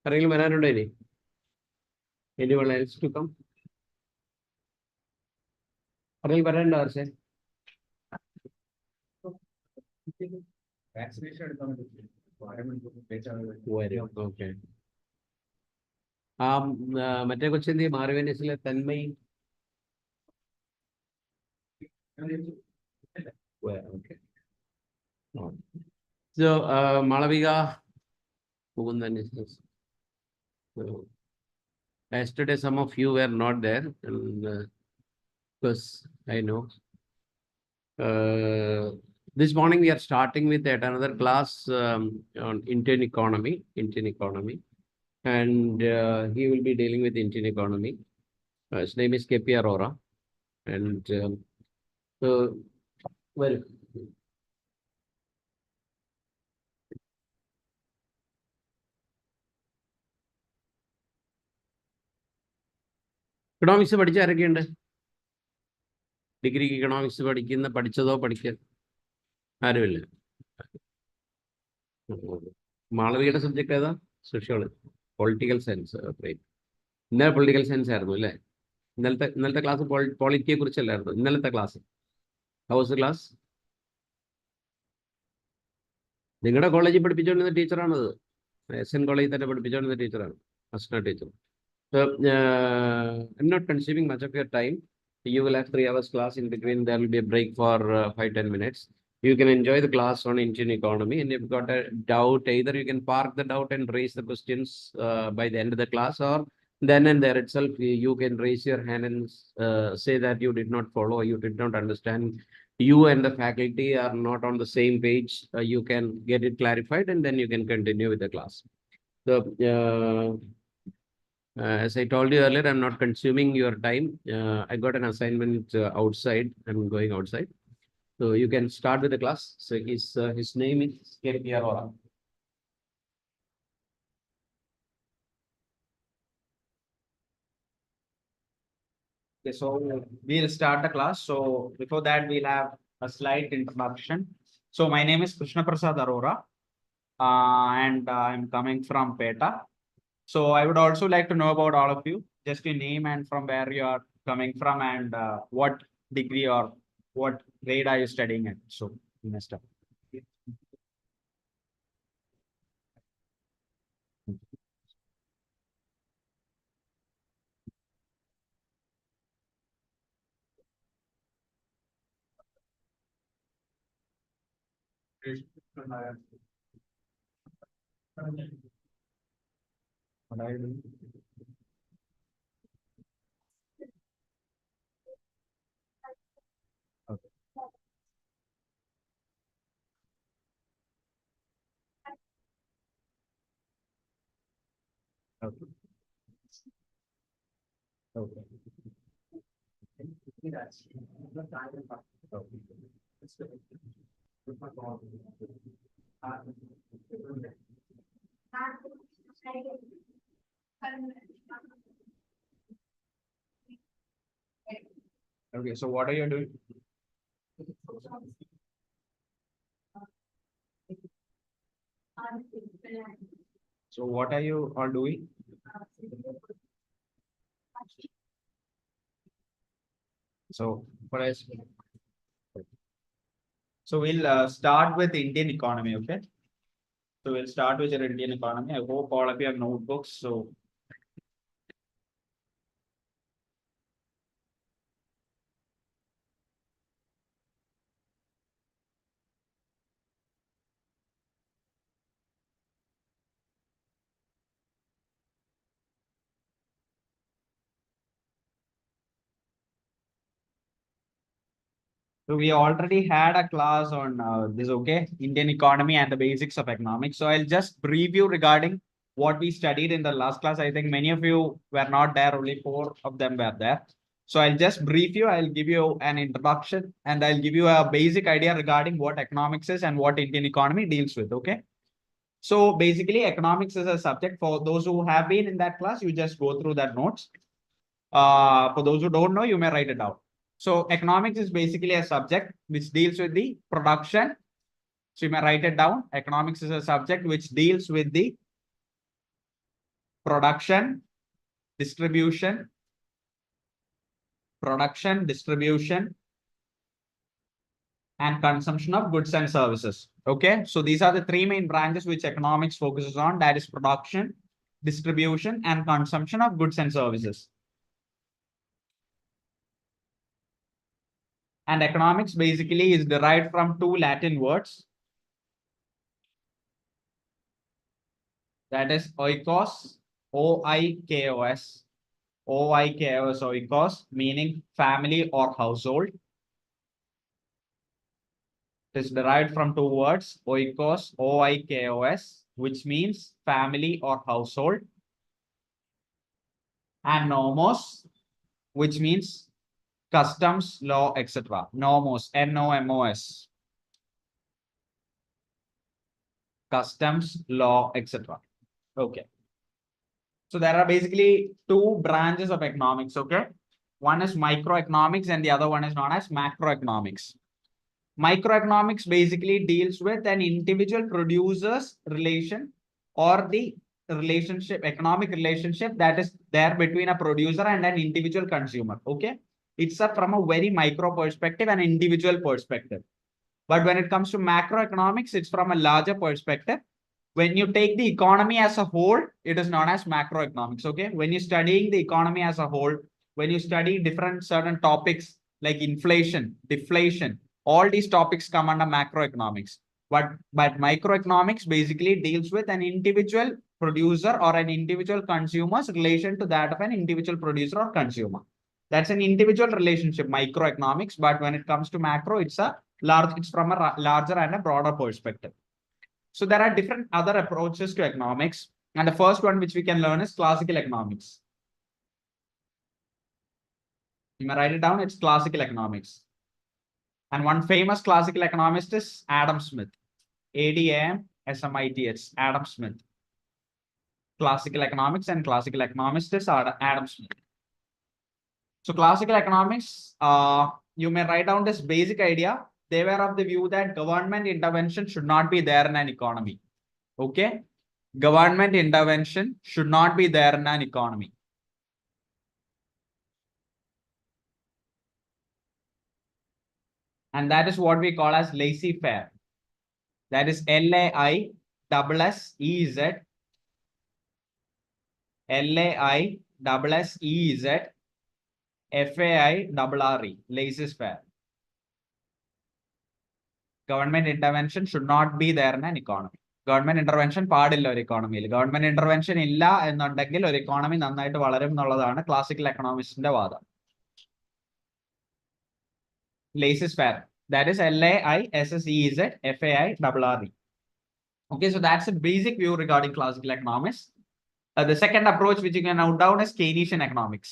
ആരെങ്കിലും വരാനുണ്ടോ ഇനി? Anyone else to come? ആരെങ്കിലും വരാനുണ്ടോ ആർച്ചേ? ഓക്കെ. മറ്റേ കൊച്ചെന്തി മാറിവേനസിലെ Tanmayi. Okay. So Malavika Mugundan is this. So, yesterday some of you were not there, and because I know. This morning we are starting with yet another class on Indian economy, and he will be dealing with Indian economy. His name is KP Arora, and well. Economics പഠിച്ച ആരൊക്കെയുണ്ട്? Degree economics പഠിച്ചതോ ആരുമില്ല. മാളവികയുടെ subject ഏതാ? Sociology, political science. ഇന്നലെ political science ആയിരുന്നു അല്ലേ? ഇന്നലത്തെ class പോളിറ്റിയെ കുറിച്ചല്ലായിരുന്നു ഇന്നലത്തെ class. House class നിങ്ങളുടെ കോളേജിൽ പഠിപ്പിച്ചുകൊണ്ടിരുന്ന ടീച്ചറാണത്. SN കോളേജിൽ തന്നെ പഠിപ്പിച്ചുകൊണ്ടിരുന്ന ടീച്ചറാണ്, assistant teacher. So I'm not consuming much of your time. You will have 3 hours class. In between there will be a break for 5-10 minutes. You can enjoy the class on Indian economy, and if you've got a doubt, either you can park the doubt and raise the questions by the end of the class, or then and there itself you can raise your hand and say that you did not follow, you did not understand, you and the faculty are not on the same page. You can get it clarified, and then you can continue with the class. So as I told you earlier, I'm not consuming your time. I got an assignment outside. I'm going outside. So you can start with the class. So his name is KP Arora. Okay, so we'll start the class. So before that, we'll have a slight introduction. So my name is Krishna Prasad Arora, and I'm coming from Peta. So I would also like to know about all of you, just your name and from where you are coming from, and what degree or what grade are you studying at. So you may start. What are you doing? Okay. Okay. Okay. Okay, so what are you doing? So what are you all doing? So what else? So we'll start with Indian economy, okay? So we'll start with your Indian economy. I hope all of you have notebooks. So we already had a class on this, okay, Indian economy and the basics of economics. So I'll just brief you regarding what we studied in the last class. I think many of you were not there, only 4 of them were there. So I'll just brief you. I'll give you an introduction, and I'll give you a basic idea regarding what economics is and what Indian economy deals with, okay? So basically, economics is a subject. For those who have been in that class, you just go through that notes. For those who don't know, you may write it down. So economics is basically a subject which deals with the production. So you may write it down. Economics is a subject which deals with the production, distribution, and consumption of goods and services. Okay, so these are the three main branches which economics focuses on, that is production, distribution, and consumption of goods and services. And economics basically is derived from two Latin words, that is oikos, oikos, oikos, meaning family or household. It is derived from two words, oikos, oikos, which means family or household, and nomos, which means customs, law, etc. Nomos, N-O-M-O-S. Customs, law, etc. Okay. So there are basically two branches of economics, okay? One is microeconomics and the other one is known as macroeconomics. Microeconomics basically deals with an individual producer's relation or the relationship, economic relationship that is there between a producer and an individual consumer. Okay. It's from a very micro perspective and individual perspective. But when it comes to macroeconomics, it's from a larger perspective. When you take the economy as a whole, it is known as macroeconomics. Okay. When you're studying the economy as a whole, when you study different certain topics like inflation, deflation, all these topics come under macroeconomics. But microeconomics basically deals with an individual producer or an individual consumer's relation to that of an individual producer or consumer. That's an individual relationship, microeconomics. But when it comes to macro, it's from a larger and a broader perspective. So there are different other approaches to economics. And the first one which we can learn is classical economics. You may write it down, it's classical economics. And one famous classical economist is Adam Smith. ADAMSMITH, Adam Smith. Classical economics and classical economist is Adam Smith. So classical economics, you may write down this basic idea. They were of the view that government intervention should not be there in an economy. Okay. Government intervention should not be there in an economy. And that is what we call as laissez-faire. That is LAISSEZ, LAISSEZ, FAIRRE, laissez-faire. Government intervention should not be there in an economy. Government intervention പാടില്ല ഒരു economy. Government intervention ഇല്ല എന്നുണ്ടെങ്കിൽ ഒരു economy നന്നായിട്ട് വളരും എന്നുള്ളതാണ് classical economicsന്റെ വാദം. Laissez-faire. That is LAISSEZ, FAIRRE. Okay, so that's a basic view regarding classical economics. The second approach which you can note down is Keynesian economics.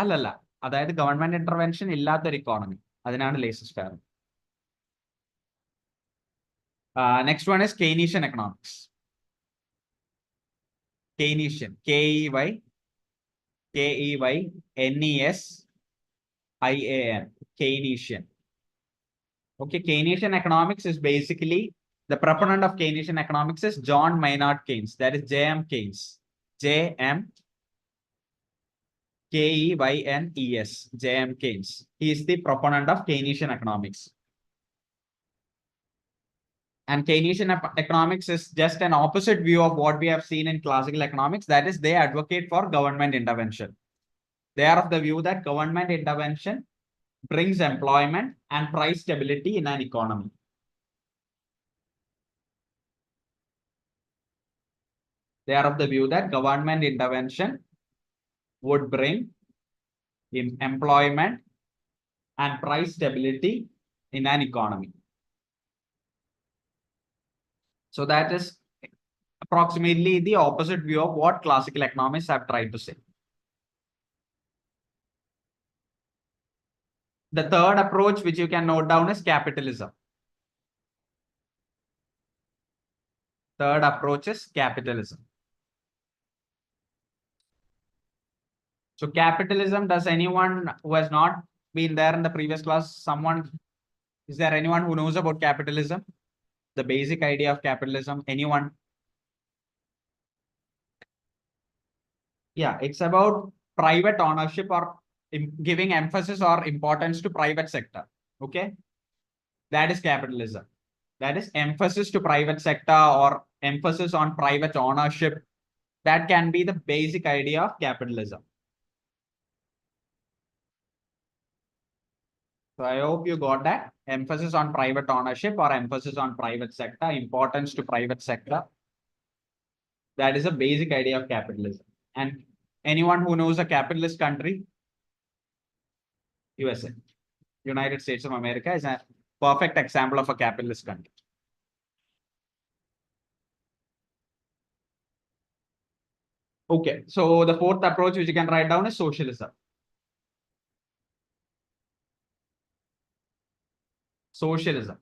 അല്ലല്ല, അതായത് ഗവൺമെന്റ് ഇന്റർവെൻഷൻ ഇല്ലാത്തൊരു economy. അതിനാണ് laissez-faire. Next one is Keynesian economics. Keynesian, KEYNESIAN, Keynesian. Okay, Keynesian economics is basically the proponent of Keynesian economics is John Maynard Keynes. That is J.M. Keynes. JMKEYNES, J.M. Keynes. He is the proponent of Keynesian economics. And Keynesian economics is just an opposite view of what we have seen in classical economics. That is, they advocate for government intervention. They are of the view that government intervention brings employment and price stability in an economy. They are of the view that government intervention would bring employment and price stability in an economy. So that is approximately the opposite view of what classical economists have tried to say. The third approach which you can note down is capitalism. Third approach is capitalism. So capitalism, does anyone who has not been there in the previous class, is there anyone who knows about capitalism? The basic idea of capitalism, anyone? Yeah, it's about private ownership or giving emphasis or importance to private sector. Okay, that is capitalism. That is emphasis to private sector or emphasis on private ownership. That can be the basic idea of capitalism. So I hope you got that. Emphasis on private ownership or emphasis on private sector, importance to private sector. That is a basic idea of capitalism. And anyone who knows a capitalist country, USA, United States of America, is a perfect example of a capitalist country. Okay, so the fourth approach which you can write down is socialism. Socialism.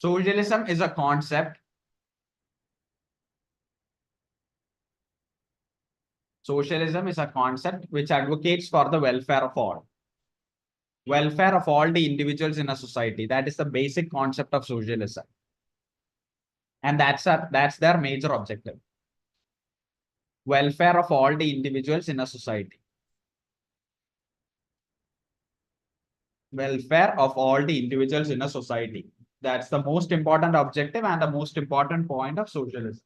Socialism is a concept. Socialism is a concept which advocates for the welfare of all. Welfare of all the individuals in a society. That is the basic concept of socialism. And that's their major objective. Welfare of all the individuals in a society. Welfare of all the individuals in a society. That's the most important objective and the most important point of socialism.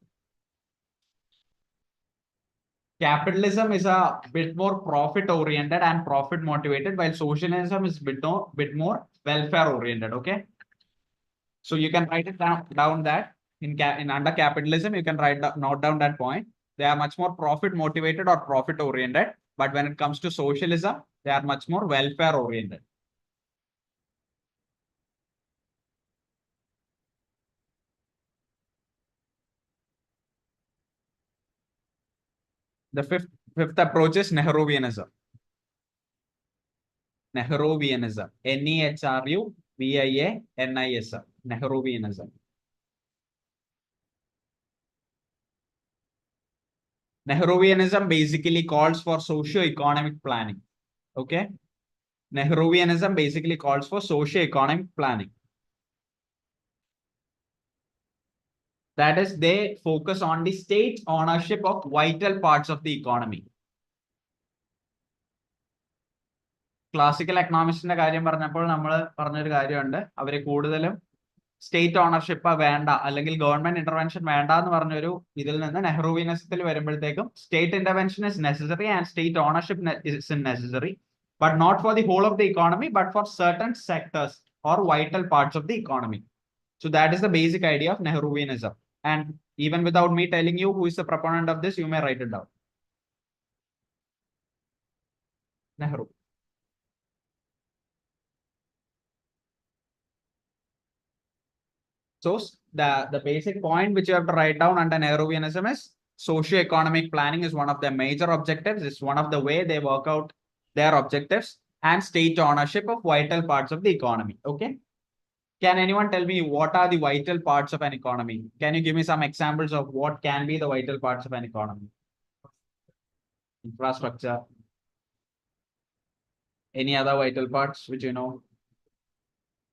Capitalism is a bit more profit oriented and profit motivated, while socialism is bit more welfare oriented. Okay, so you can write it down that in under capitalism you can note down that point. They are much more profit motivated or profit oriented, but when it comes to socialism, they are much more welfare oriented. The fifth approach is Nehruvianism. Nehruvianism. Nehruvianism. Nehruvianism. Nehruvianism basically calls for socio-economic planning. Okay. Nehruvianism basically calls for socio-economic planning. That is, they focus on the state ownership of vital parts of the economy. Classical എക്കണോമിക്സിന്റെ കാര്യം പറഞ്ഞപ്പോൾ നമ്മൾ പറഞ്ഞൊരു കാര്യമുണ്ട്. അവര് കൂടുതലും state ownership വേണ്ട അല്ലെങ്കിൽ government intervention വേണ്ട എന്ന് പറഞ്ഞൊരു ഇതിൽ നിന്ന് നെഹ്റുവിനസത്തിൽ വരുമ്പോഴത്തേക്കും state intervention is necessary and state ownership is necessary, but not for the whole of the economy, but for certain sectors or vital parts of the economy. So that is the basic idea of Nehruvianism. And even without me telling you who is the proponent of this, you may write it down. Nehru. So the basic point which you have to write down under Nehruvianism is socio-economic planning is one of their major objectives. It's one of the way they work out their objectives, and state ownership of vital parts of the economy. Okay. Can anyone tell me what are the vital parts of an economy? Can you give me some examples of what can be the vital parts of an economy? Infrastructure. Any other vital parts which you know?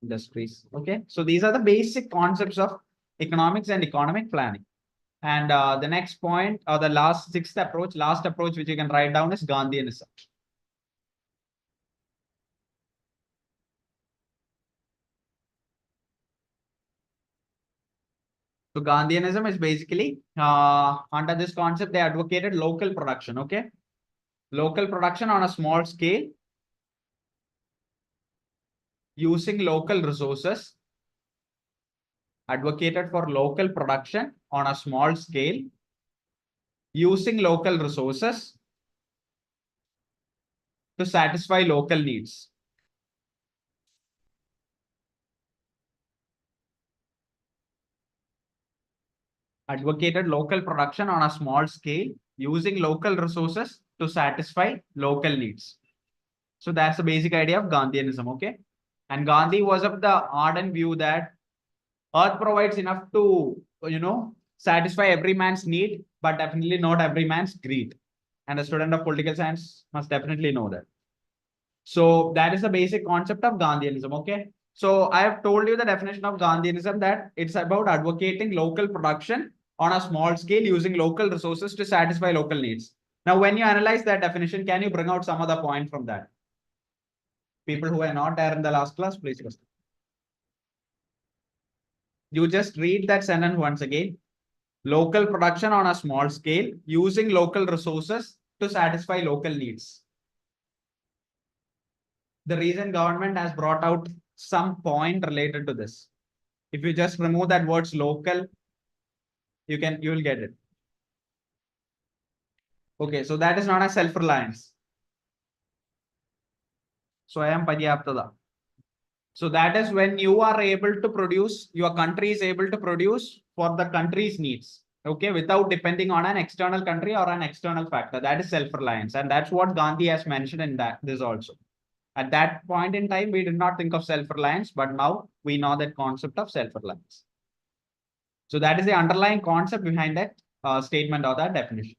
Industries. Okay. So these are the basic concepts of economics and economic planning. And the next point or the last approach which you can write down is Gandhianism. So Gandhianism is basically under this concept, they advocated local production. Okay. Local production on a small scale using local resources. Advocated for local production on a small scale using local resources to satisfy local needs. Advocated local production on a small scale using local resources to satisfy local needs. So that's the basic idea of Gandhianism. Okay. And Gandhi was of the ardent view that Earth provides enough to, satisfy every man's need, but definitely not every man's greed. And a student of political science must definitely know that. So that is the basic concept of Gandhianism. Okay. So I have told you the definition of Gandhianism, that it's about advocating local production on a small scale using local resources to satisfy local needs. Now, when you analyze that definition, can you bring out some other point from that? People who are not there in the last class, please listen. You just read that sentence once again. Local production on a small scale using local resources to satisfy local needs. The reason government has brought out some point related to this. If you just remove that words local, you will get it. Okay, so that is known as self-reliance. Swayam Paryaptada. So that is when you are able to produce, your country is able to produce for the country's needs. Okay, without depending on an external country or an external factor. That is self-reliance. And that's what Gandhi has mentioned in this also. At that point in time, we did not think of self-reliance, but now we know that concept of self-reliance. So that is the underlying concept behind that statement or that definition.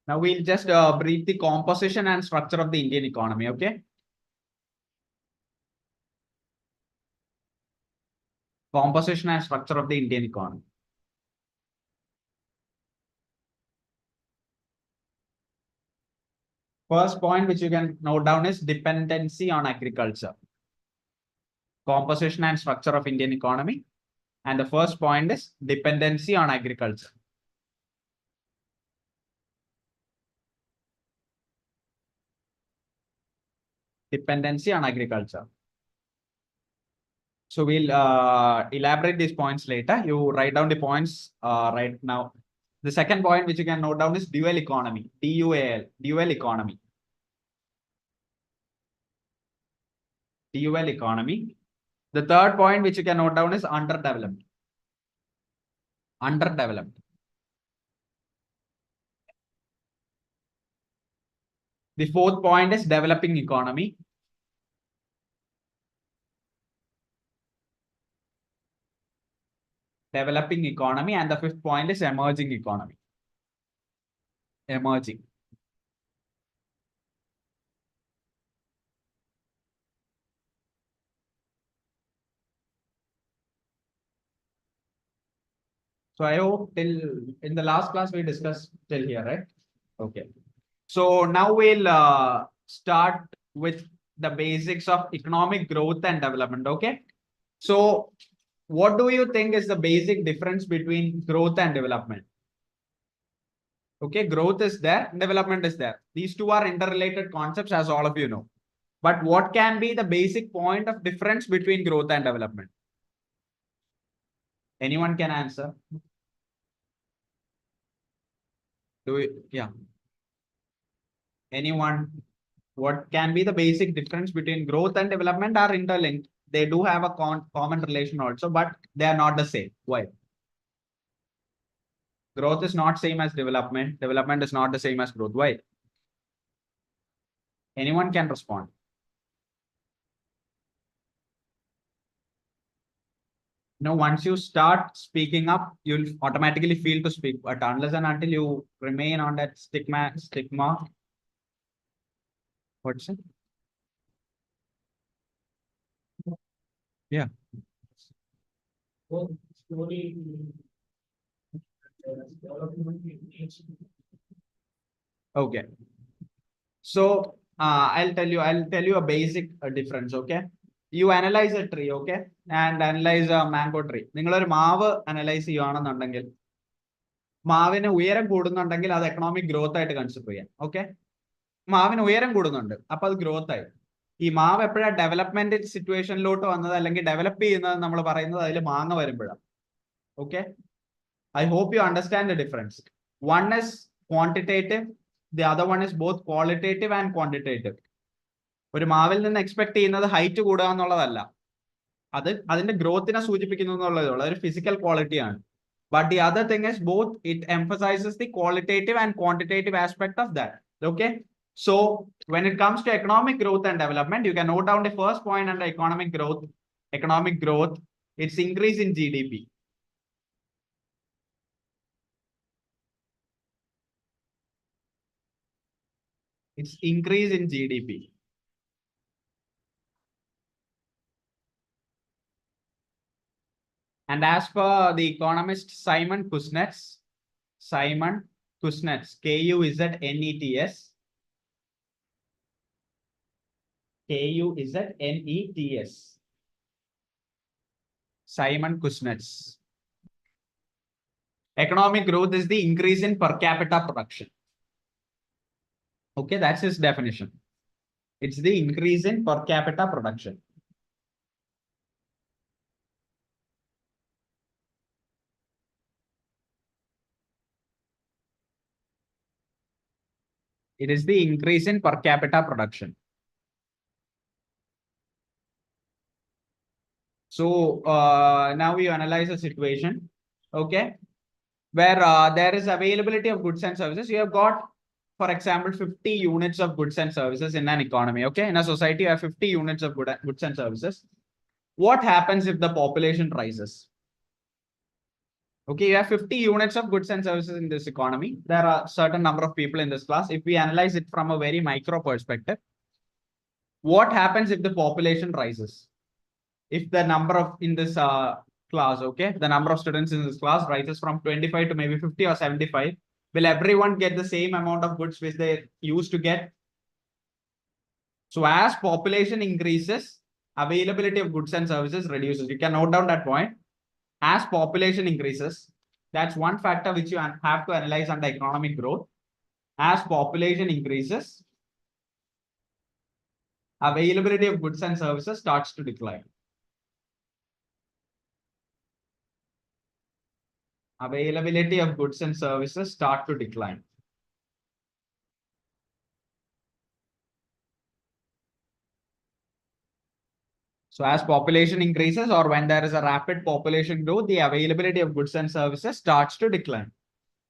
Now we'll just brief the composition and structure of the Indian economy. Okay. Composition and structure of the Indian economy. First point which you can note down is dependency on agriculture. Composition and structure of Indian economy. And the first point is dependency on agriculture. Dependency on agriculture. So we'll elaborate these points later. You write down the points right now. The second point which you can note down is dual economy. DUAL, dual economy. Dual economy. The third point which you can note down is underdeveloped. Underdeveloped. The fourth point is developing economy. Developing economy. And the fifth point is emerging economy. Emerging. So I hope till in the last class we discussed till here, right? Okay. So now we'll start with the basics of economic growth and development. Okay. So what do you think is the basic difference between growth and development? Okay, growth is there, development is there. These two are interrelated concepts, as all of you know. But what can be the basic point of difference between growth and development? Anyone can answer? Yeah. Anyone? What can be the basic difference between growth and development are interlinked? They do have a common relation also, but they are not the same. Why? Growth is not same as development. Development is not the same as growth. Why? Anyone can respond. Now, once you start speaking up, you'll automatically feel to speak. But unless and until you remain on that stigma, what's it? Yeah. Okay. So I'll tell you a basic difference. Okay. You analyze a tree, okay, and analyze a mango tree. നിങ്ങളൊരു മാവ് analyse ചെയ്യുകയാണെന്നുണ്ടെങ്കിൽ മാവിന് ഉയരം കൂടുന്നുണ്ടെങ്കിൽ അത് economic growth ആയിട്ട് consider ചെയ്യാം. Okay, മാവിന് ഉയരം കൂടുന്നുണ്ട്, അപ്പൊ അത് ഗ്രോത്ത് ആയി. ഈ മാവ് എപ്പോഴാണ് ഡെവലപ്മെന്റ് സിറ്റുവേഷനിലോട്ട് വന്നത് അല്ലെങ്കിൽ ഡെവലപ്പ് ചെയ്യുന്നത് നമ്മൾ പറയുന്നത് അതിൽ മാങ്ങ വരുമ്പോഴാണ്. Okay, I hope you understand the difference. One is quantitative, the other one is both qualitative and quantitative. ഒരു മാവിൽ നിന്ന് എക്സ്പെക്ട് ചെയ്യുന്നത് ഹൈറ്റ് കൂടുക എന്നുള്ളതല്ല, അത് അതിന്റെ ഗ്രോത്തിനെ സൂചിപ്പിക്കുന്നു എന്നുള്ളതേ ഉള്ളൂ. അതൊരു ഫിസിക്കൽ ക്വാളിറ്റിയാണ്. But the other thing is both it emphasizes the qualitative and quantitative aspect of that. Okay, so when it comes to economic growth and development, you can note down the first point under economic growth. economic growth, it's increase in GDP. It's increase in GDP. And as per the economist Simon Kuznets, Kuznets, Kuznets, Simon Kuznets. Economic growth is the increase in per capita production. Okay, that's his definition. It's the increase in per capita production. It is the increase in per capita production. So now we analyze a situation, okay, where there is availability of goods and services. You have got, for example, 50 units of goods and services in an economy, okay? In a society, you have 50 units of goods and services. What happens if the population rises? Okay, you have 50 units of goods and services in this economy. There are a certain number of people in this class. If we analyze it from a very micro perspective, what happens if the population rises? If the number of in this class, okay, the number of students in this class rises from 25 to maybe 50 or 75, will everyone get the same amount of goods which they used to get? So as population increases, availability of goods and services reduces. You can note down that point. As population increases, that's one factor which you have to analyze under economic growth. As population increases, availability of goods and services starts to decline. Availability of goods and services start to decline. So as population increases or when there is a rapid population growth, the availability of goods and services starts to decline.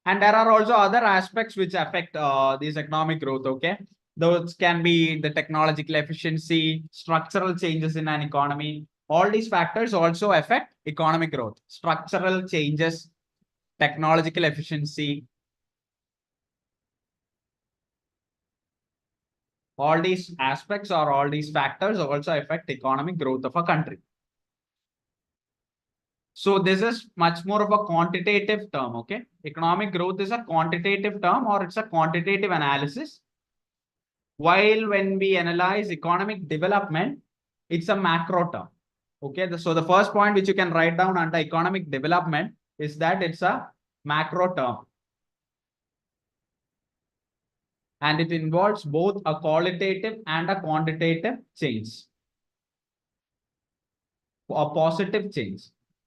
And there are also other aspects which affect this economic growth, okay? Those can be the technological efficiency, structural changes in an economy. All these factors also affect economic growth. Structural changes, technological efficiency. All these aspects or all these factors also affect economic growth of a country. So this is much more of a quantitative term, okay? Economic growth is a quantitative term or it's a quantitative analysis. While when we analyze economic development, it's a macro term, okay? So the first point which you can write down under economic development is that it's a macro term. And it involves both a qualitative and a quantitative change. A positive change.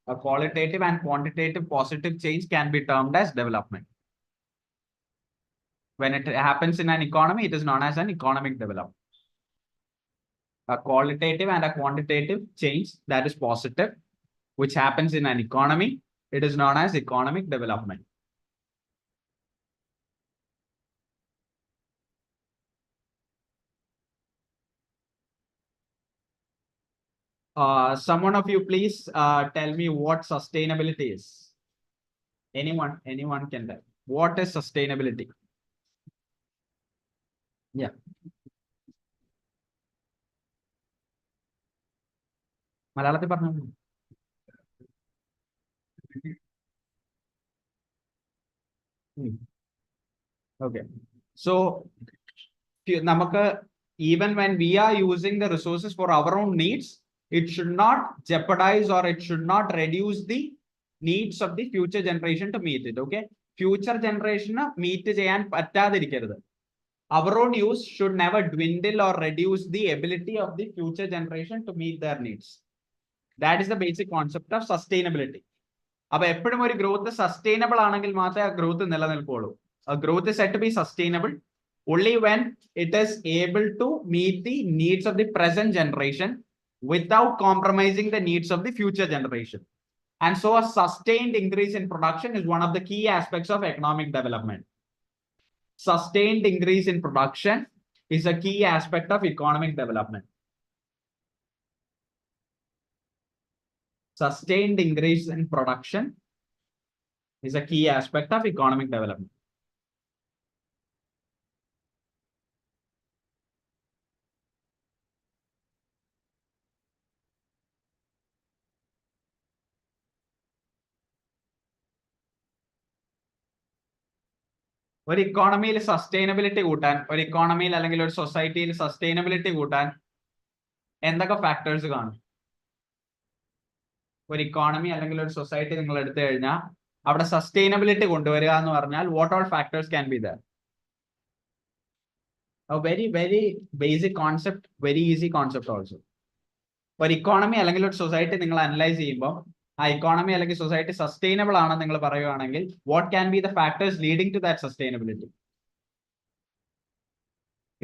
A qualitative and quantitative positive change can be termed as development. When it happens in an economy, it is known as an economic development. A qualitative and a quantitative change that is positive, which happens in an economy, it is known as economic development. Someone of you please tell me what sustainability is. Anyone can tell. What is sustainability? Yeah. മലയാളത്തിൽ പറഞ്ഞു. Okay. So even when we are using the resources for our own needs, it should not jeopardize or it should not reduce the needs of the future generation to meet it. Okay. Future generation meet ചെയ്യാൻ പറ്റാതിരിക്കരുത്. Our own use should never dwindle or reduce the ability of the future generation to meet their needs. That is the basic concept of sustainability. അപ്പൊ എപ്പോഴും ഒരു growth sustainable ആണെങ്കിൽ മാത്രമേ ആ growth നിലനിൽക്കുള്ളൂ. A growth is said to be sustainable only when it is able to meet the needs of the present generation without compromising the needs of the future generation. And so a sustained increase in production is one of the key aspects of economic development. Sustained increase in production is a key aspect of economic development. sustained increase in production is a key aspect of economic development. ഒരു ഇക്കോണമിയിൽ sustainability കൂട്ടാൻ, ഒരു ഇക്കോണമിയിൽ അല്ലെങ്കിൽ ഒരു സൊസൈറ്റിയിൽ sustainability കൂട്ടാൻ എന്തൊക്കെ factors കാണും? ഒരു ഇക്കോണമി അല്ലെങ്കിൽ ഒരു സൊസൈറ്റി നിങ്ങൾ എടുത്തു കഴിഞ്ഞാൽ അവിടെ സസ്റ്റൈനബിലിറ്റി കൊണ്ടുവരിക എന്ന് പറഞ്ഞാൽ what all factors can be there? Very basic concept, very easy concept also. ഒരു ഇക്കോണമി അല്ലെങ്കിൽ ഒരു സൊസൈറ്റി നിങ്ങൾ അനലൈസ് ചെയ്യുമ്പോൾ ആ ഇക്കോണമി അല്ലെങ്കിൽ സൊസൈറ്റി സസ്റ്റൈനബിൾ ആണെന്ന് നിങ്ങൾ പറയുകയാണെങ്കിൽ what can be the factors leading to that sustainability?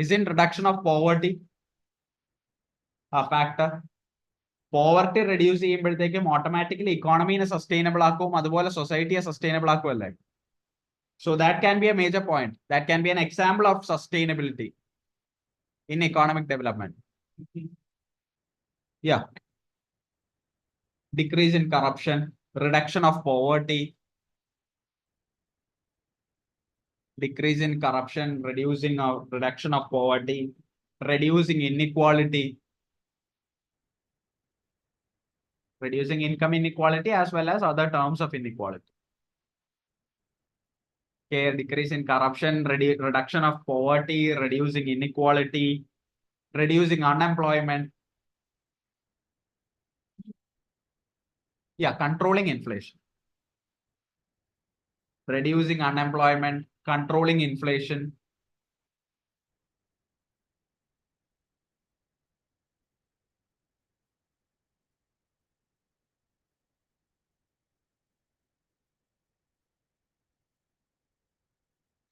Is in reduction of poverty a factor? Poverty reduce ചെയ്യുമ്പോഴത്തേക്കും ഓട്ടോമാറ്റിക്കലി ഇക്കോണമിനെ സസ്റ്റൈനബിൾ ആക്കും, അതുപോലെ സൊസൈറ്റിയെ സസ്റ്റൈനബിൾ ആക്കുമല്ലേ? So that can be a major point, that can be an example of sustainability in economic development. Yeah. Decrease in corruption, reduction of poverty, decrease in corruption, reduction of poverty, reducing inequality, reducing income inequality as well as other terms of inequality. Okay, decrease in corruption, reduction of poverty, reducing inequality, reducing unemployment. Yeah, controlling inflation. Reducing unemployment, controlling inflation.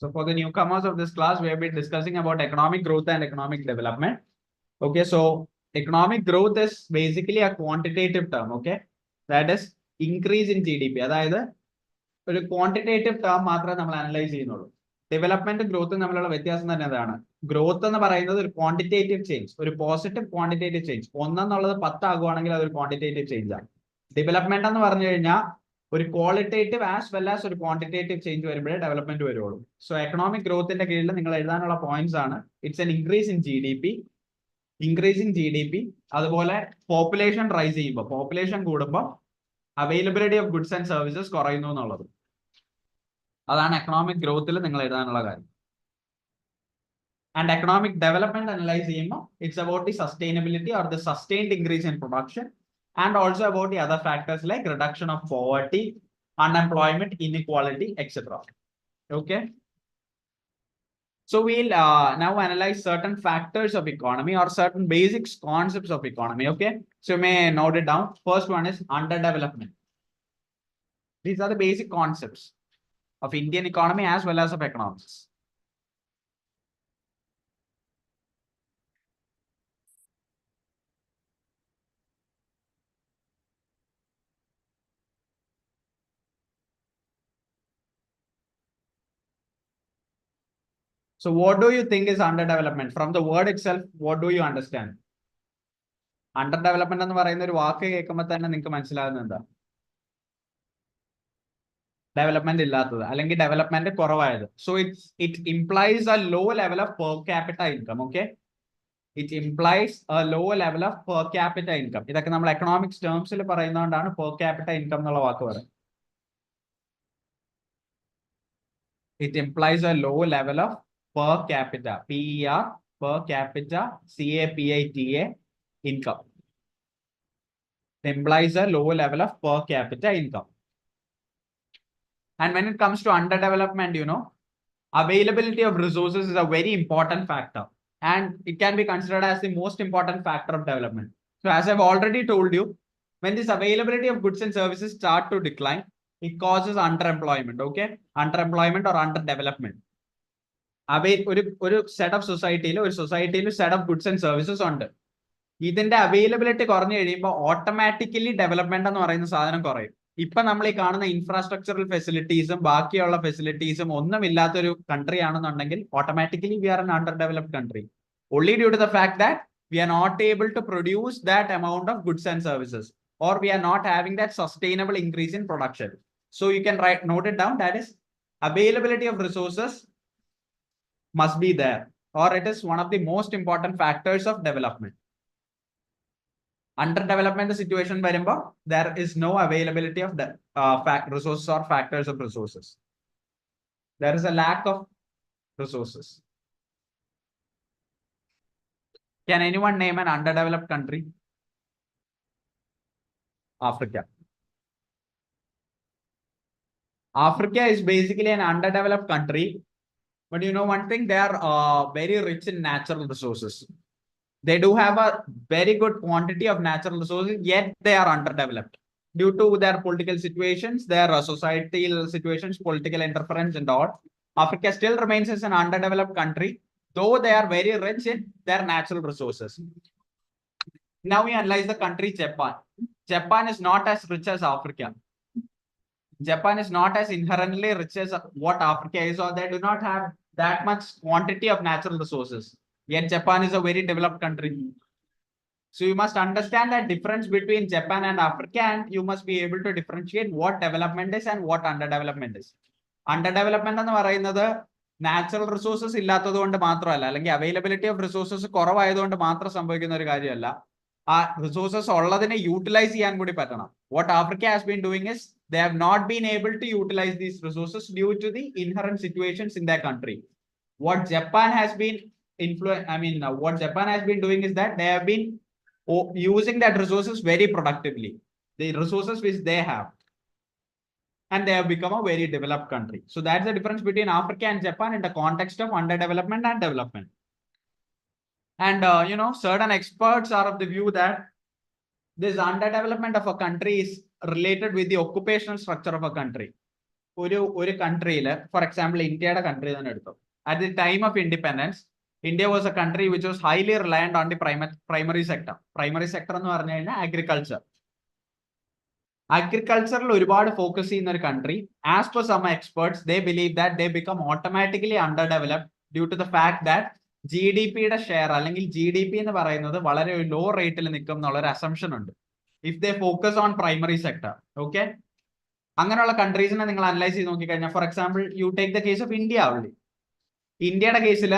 So for the newcomers of this class, we have been discussing about economic growth and economic development. Okay, so economic growth is basically a quantitative term, okay? That is increase in GDP. അതായത് ഒരു quantitative term മാത്രമേ നമ്മൾ analyse ചെയ്യുന്നുള്ളൂ. Development ഗ്രോത്തും തമ്മിലുള്ള വ്യത്യാസം തന്നെ അതാണ്. Growth എന്ന് പറയുന്നത് ഒരു ക്വാണ്ടിറ്റേറ്റീവ് ചേഞ്ച്, ഒരു പോസിറ്റീവ് ക്വാണ്ടിറ്റേറ്റീവ് ചേഞ്ച്. 1 എന്നുള്ളത് 10 ആകുവാണെങ്കിൽ അതൊരു ക്വാണ്ടിറ്റേറ്റീവ് ചേഞ്ച് ആണ്. ഡെവലപ്മെന്റ് എന്ന് പറഞ്ഞു കഴിഞ്ഞാൽ ഒരു ക്വാളിറ്റേറ്റീവ് ആസ് വെൽ ആസ് ഒരു ക്വാണ്ടിറ്റേറ്റീവ് ചേഞ്ച് വരുമ്പോഴേ ഡെവലപ്മെന്റ് വരുള്ളൂ. സോ എക്കണോമിക് ഗ്രോത്തിന്റെ കീഴിൽ നിങ്ങൾ എഴുതാനുള്ള പോയിന്റ്സ് ആണ് it's an increase in GDP, അതുപോലെ പോപ്പുലേഷൻ റൈസ് ചെയ്യുമ്പോൾ, പോപ്പുലേഷൻ കൂടുമ്പോൾ availability of goods and services കുറയുന്നു എന്നുള്ളത്. അതാണ് എക്കണോമിക് ഗ്രോത്തിൽ നിങ്ങൾ എഴുതാനുള്ള കാര്യം. ആൻഡ് എക്കണോമിക് ഡെവലപ്മെന്റ് അനലൈസ് ചെയ്യുമ്പോൾ it's about the sustainability or the sustained increase in production and also about the other factors like reduction of poverty, unemployment, inequality, etc. Okay. So we'll now analyze certain factors of economy or certain basic concepts of economy. Okay. So you may note it down. First one is underdevelopment. These are the basic concepts of Indian economy as well as of economics. So what do you think is underdevelopment? From the word itself, what do you understand? Underdevelopment എന്ന് പറയുന്ന ഒരു വാക്ക് കേൾക്കുമ്പോൾ തന്നെ നിങ്ങൾക്ക് മനസ്സിലാകുന്നത് എന്താ? Development ഇല്ലാത്തത് അല്ലെങ്കിൽ ഡെവലപ്മെന്റ് കുറവായത്. So it implies a low level of per capita income. Okay, it implies a low level of per capita income. ഇതൊക്കെ നമ്മൾ എക്കണോമിക്സ് ടേംസിൽ പറയുന്നതുകൊണ്ടാണ് പെർ ക്യാപിറ്റ ഇൻകം എന്നുള്ള വാക്ക് പറയുന്നത്. It implies a low level of per capita, PER, per capita, CAPITA income. It implies a low level of per capita income. And when it comes to underdevelopment, you know, availability of resources is a very important factor. And it can be considered as the most important factor of development. So as I've already told you, when this availability of goods and services start to decline, it causes underemployment. Okay, underemployment or underdevelopment. ഒരു set of സൊസൈറ്റിയിൽ set of goods and services ഉണ്ട്. ഇതിന്റെ availability കുറഞ്ഞു കഴിയുമ്പോൾ automatically development എന്ന് പറയുന്ന സാധനം കുറയും. ഇപ്പൊ നമ്മൾ ഈ കാണുന്ന ഇൻഫ്രാസ്ട്രക്ചറൽ ഫെസിലിറ്റീസും ബാക്കിയുള്ള ഫെസിലിറ്റീസും ഒന്നും ഇല്ലാത്തൊരു കൺട്രി ആണെന്നുണ്ടെങ്കിൽ automatically we are an under developed country. Only due to the fact that we are not able to produce that amount of goods and services. or we are not having that sustainable increase in production. So you can note it down, that is availability of resources must be there, or it is one of the most important factors of development. Underdevelopment situation varumbo, there is no availability of the resources or factors of resources. There is a lack of resources. Can anyone name an underdeveloped country? Africa. Africa is basically an underdeveloped country, but you know one thing, they are very rich in natural resources. They do have a very good quantity of natural resources, yet they are underdeveloped due to their political situations, their societal situations, political interference and all. Africa still remains as an underdeveloped country, though they are very rich in their natural resources. Now we analyze the country Japan. Japan is not as rich as Africa. Japan is not as inherently rich as what Africa is, or they do not have that much quantity of natural resources. Yet Japan is a very developed country. So you must understand that difference between Japan and Africa, and you must be able to differentiate what development is and what underdevelopment is. Underdevelopment എന്ന് പറയുന്നത് natural resources ഇല്ലാത്തത് കൊണ്ട് മാത്രമല്ല, അല്ലെങ്കിൽ availability of resources കുറവായതുകൊണ്ട് മാത്രം സംഭവിക്കുന്ന ഒരു കാര്യമല്ല. ആ റിസോഴ്സസ് ഉള്ളതിനെ യൂട്ടിലൈസ് ചെയ്യാൻ കൂടി പറ്റണം. What Africa has been doing is they have not been able to utilize these resources due to the inherent situations in their country. What Japan has been what Japan has been doing is that they have been using that resources very productively, the resources which they have, and they have become a very developed country. So that's the difference between Africa and Japan in the context of underdevelopment and development. And certain experts are of the view that this underdevelopment of a country is related with the occupational structure of a country. ഒരു country, for example, India's country, at the time of independence, India was a country which was highly reliant on the primary sector. Primary sector എന്ന് പറഞ്ഞു കഴിഞ്ഞാൽ agriculture. Agriculture ഒരുപാട് focus ചെയ്യുന്ന ഒരു country. As per some experts, they believe that they become automatically underdeveloped due to the fact that GDP-യുടെ share അല്ലെങ്കിൽ GDP എന്ന് പറയുന്നത് വളരെ ലോ റേറ്റിൽ നിൽക്കും എന്നുള്ള ഒരു അസംഷൻ ഉണ്ട്. If they focus on primary sector, okay? അങ്ങനെയുള്ള കൺട്രീസിനെ നിങ്ങൾ അനലൈസ് ചെയ്ത് നോക്കിക്കഴിഞ്ഞാൽ, for example you take the case of India only. ഇന്ത്യയുടെ കേസിൽ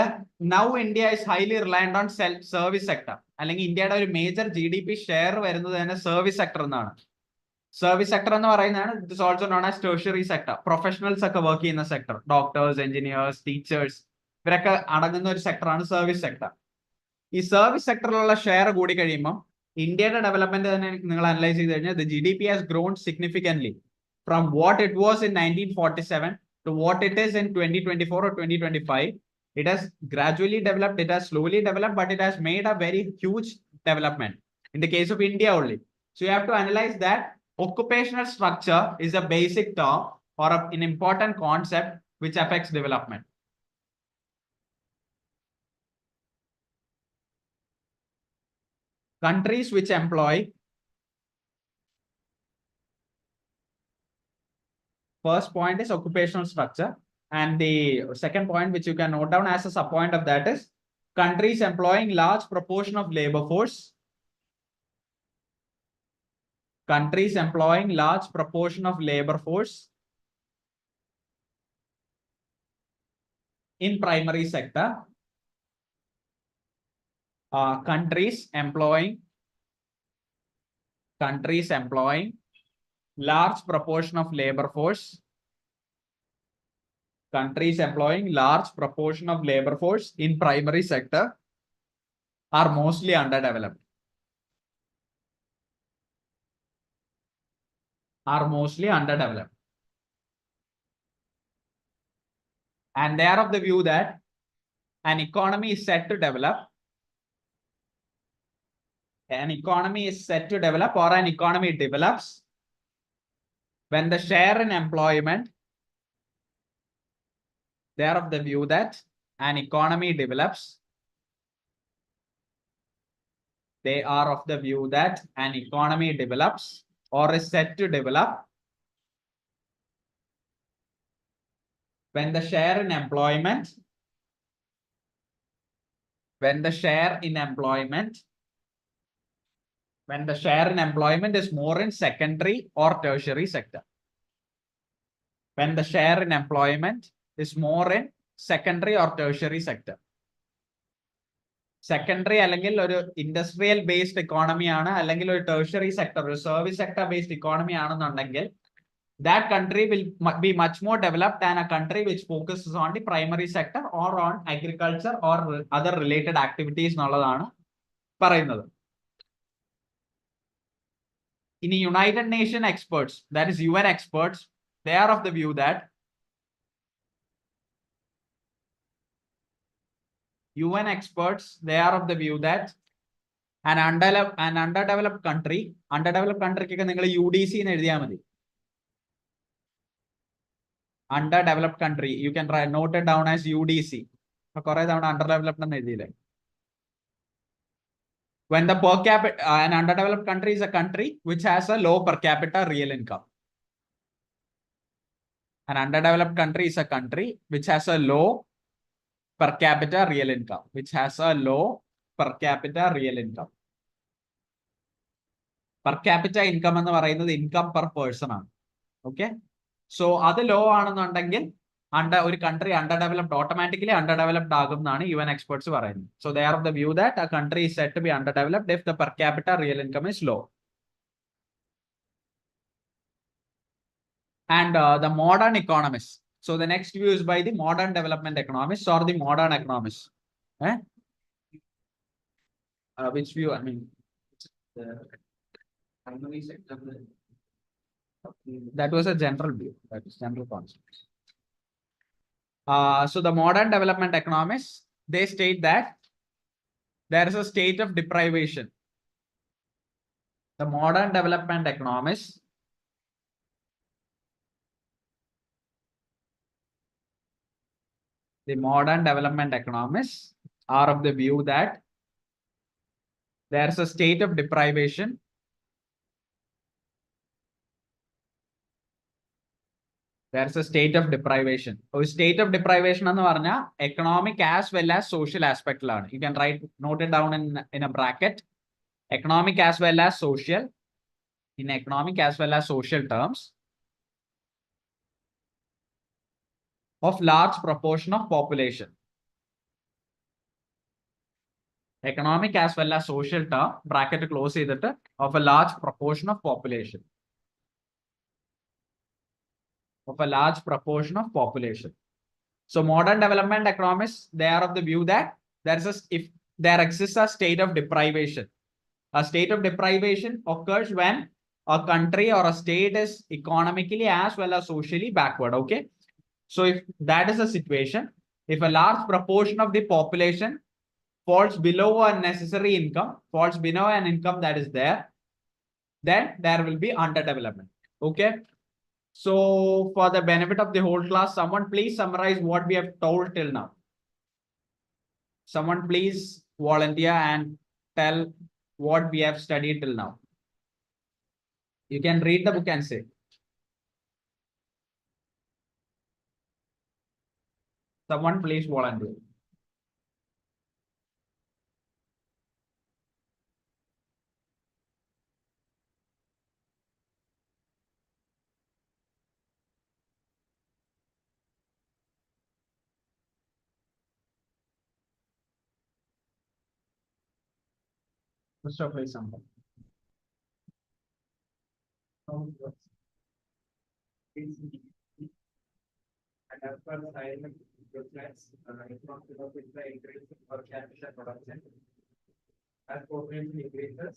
now India is highly reliant on service sector, അല്ലെങ്കിൽ ഇന്ത്യയുടെ ഒരു മേജർ GDP ഷെയർ വരുന്നത് തന്നെ സർവീസ് സെക്ടർ എന്നാണ്. സർവീസ് സെക്ടർ എന്ന് പറയുന്നതാണ് it is also known as tertiary sector. Professionals ഒക്കെ വർക്ക് ചെയ്യുന്ന സെക്ടർ, ഡോക്ടേഴ്സ്, എഞ്ചിനീയേഴ്സ്, ടീച്ചേഴ്സ്, ഇവരൊക്കെ അടങ്ങുന്ന ഒരു സെക്ടറാണ് സർവീസ് സെക്ടർ. ഈ സർവീസ് സെക്ടറിലുള്ള ഷെയർ കൂടി കഴിയുമ്പോൾ ഇന്ത്യയുടെ ഡെവലപ്മെന്റ് തന്നെ നിങ്ങൾ അനലൈസ് ചെയ്ത് കഴിഞ്ഞാൽ the GDP has grown significantly from what it was in 1947 to what it is in 2024 or 2025. It has gradually developed, it has slowly developed, but it has made a very huge development in the case of India only. So you have to analyze that occupational structure is a basic term or an important concept which affects development. Countries which employ, first point is occupational structure, and the second point which you can note down as a sub point of that is countries employing large proportion of labor force. Countries employing large proportion of labor force in primary sector. Countries employing large proportion of labor force. Countries employing large proportion of labor force in primary sector are mostly underdeveloped. And they are of the view that an economy is set to develop. An economy is set to develop, or an economy develops when the share in employment. They are of the view that an economy develops. They are of the view that an economy develops or is set to develop when the share in employment, When the share in employment is more in secondary or tertiary sector. When the share in employment is more in secondary or tertiary sector. Secondary അല്ലെങ്കിൽ ഒരു industrial based economy ആണ്, അല്ലെങ്കിൽ ഒരു tertiary sector, ഒരു service sector based economy ആണെന്നുണ്ടെങ്കിൽ that country will be much more developed than a country which focuses on the primary sector or on agriculture or other related activities എന്നുള്ളതാണ് പറയുന്നത്. In United Nations experts, that is UN experts, they are of the view that UN experts, they are of the view that an underdeveloped country ഒക്കെ നിങ്ങൾ UDC എന്ന് എഴുതിയാൽ മതി. Underdeveloped country, you can note it down as UDC. കുറെ തവണ underdeveloped എന്ന് എഴുതിയില്ലേ. When the per capita, an underdeveloped country is a country which has a low per capita real income. An underdeveloped country is a country which has a low per capita real income, which has a low per capita real income. Per capita income എന്ന് പറയുന്നത് income per person ആണ്. Okay, so അത് low ആണെന്നുണ്ടെങ്കിൽ ഒരു country underdeveloped, automatically underdeveloped ആകും എന്നാണ് UN experts പറയുന്നത്. So they are of the view that a country is said to be underdeveloped if the per capita real income is low. And the modern economists. So the next view is by the modern development economists or the modern economists. Which view? I mean, that was a general view. That is general concept. So the modern development economists, they state that there is a state of deprivation. The modern development economists, are of the view that there is a state of deprivation. There's a state of deprivation. A state of deprivation എന്ന് പറഞ്ഞാൽ economic as well as social aspect ലാണ്. You can note it down in a bracket. Economic as well as social. In economic as well as social terms of large proportion of population. Economic as well as social term, bracket close ചെയ്തിട്ട്, of a large proportion of population. Of a large proportion of population. So modern development economists, they are of the view that if there exists a state of deprivation. A state of deprivation occurs when a country or a state is economically as well as socially backward. Okay, so if that is the situation, if a large proportion of the population falls below a necessary income, falls below an income that is there, then there will be underdevelopment. Okay, so for the benefit of the whole class, someone please summarize what we have told till now. Someone please volunteer and tell what we have studied till now. You can read the book and say. Someone please volunteer. Mr. Please something. And as per the IMF reflects with the increase in per capita production. As population increases,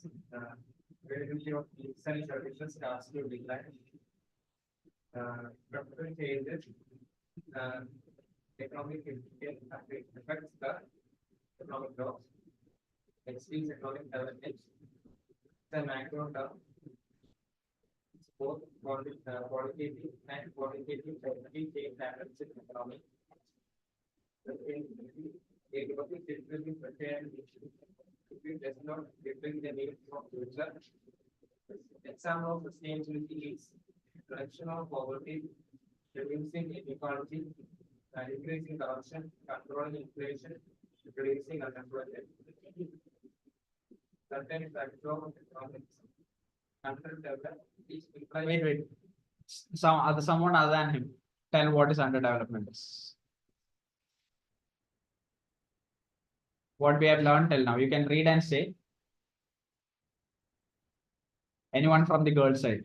availability of goods and services starts to decline. Structural changes, economic affects the economic growth, exceeds economic development. The macro term, both qualitative and quantitative change happens in economy. A growth is different in certain issues. If it does not reflect the needs of future, example of sustainability is reduction of poverty, reducing inequality, increasing corruption, controlling inflation, reducing unemployment. certain backdrop of economics. Underdeveloped is implied. Wait. Someone other than him. Tell what is underdevelopment is. What we have learned till now. You can read and say. Anyone from the girl side?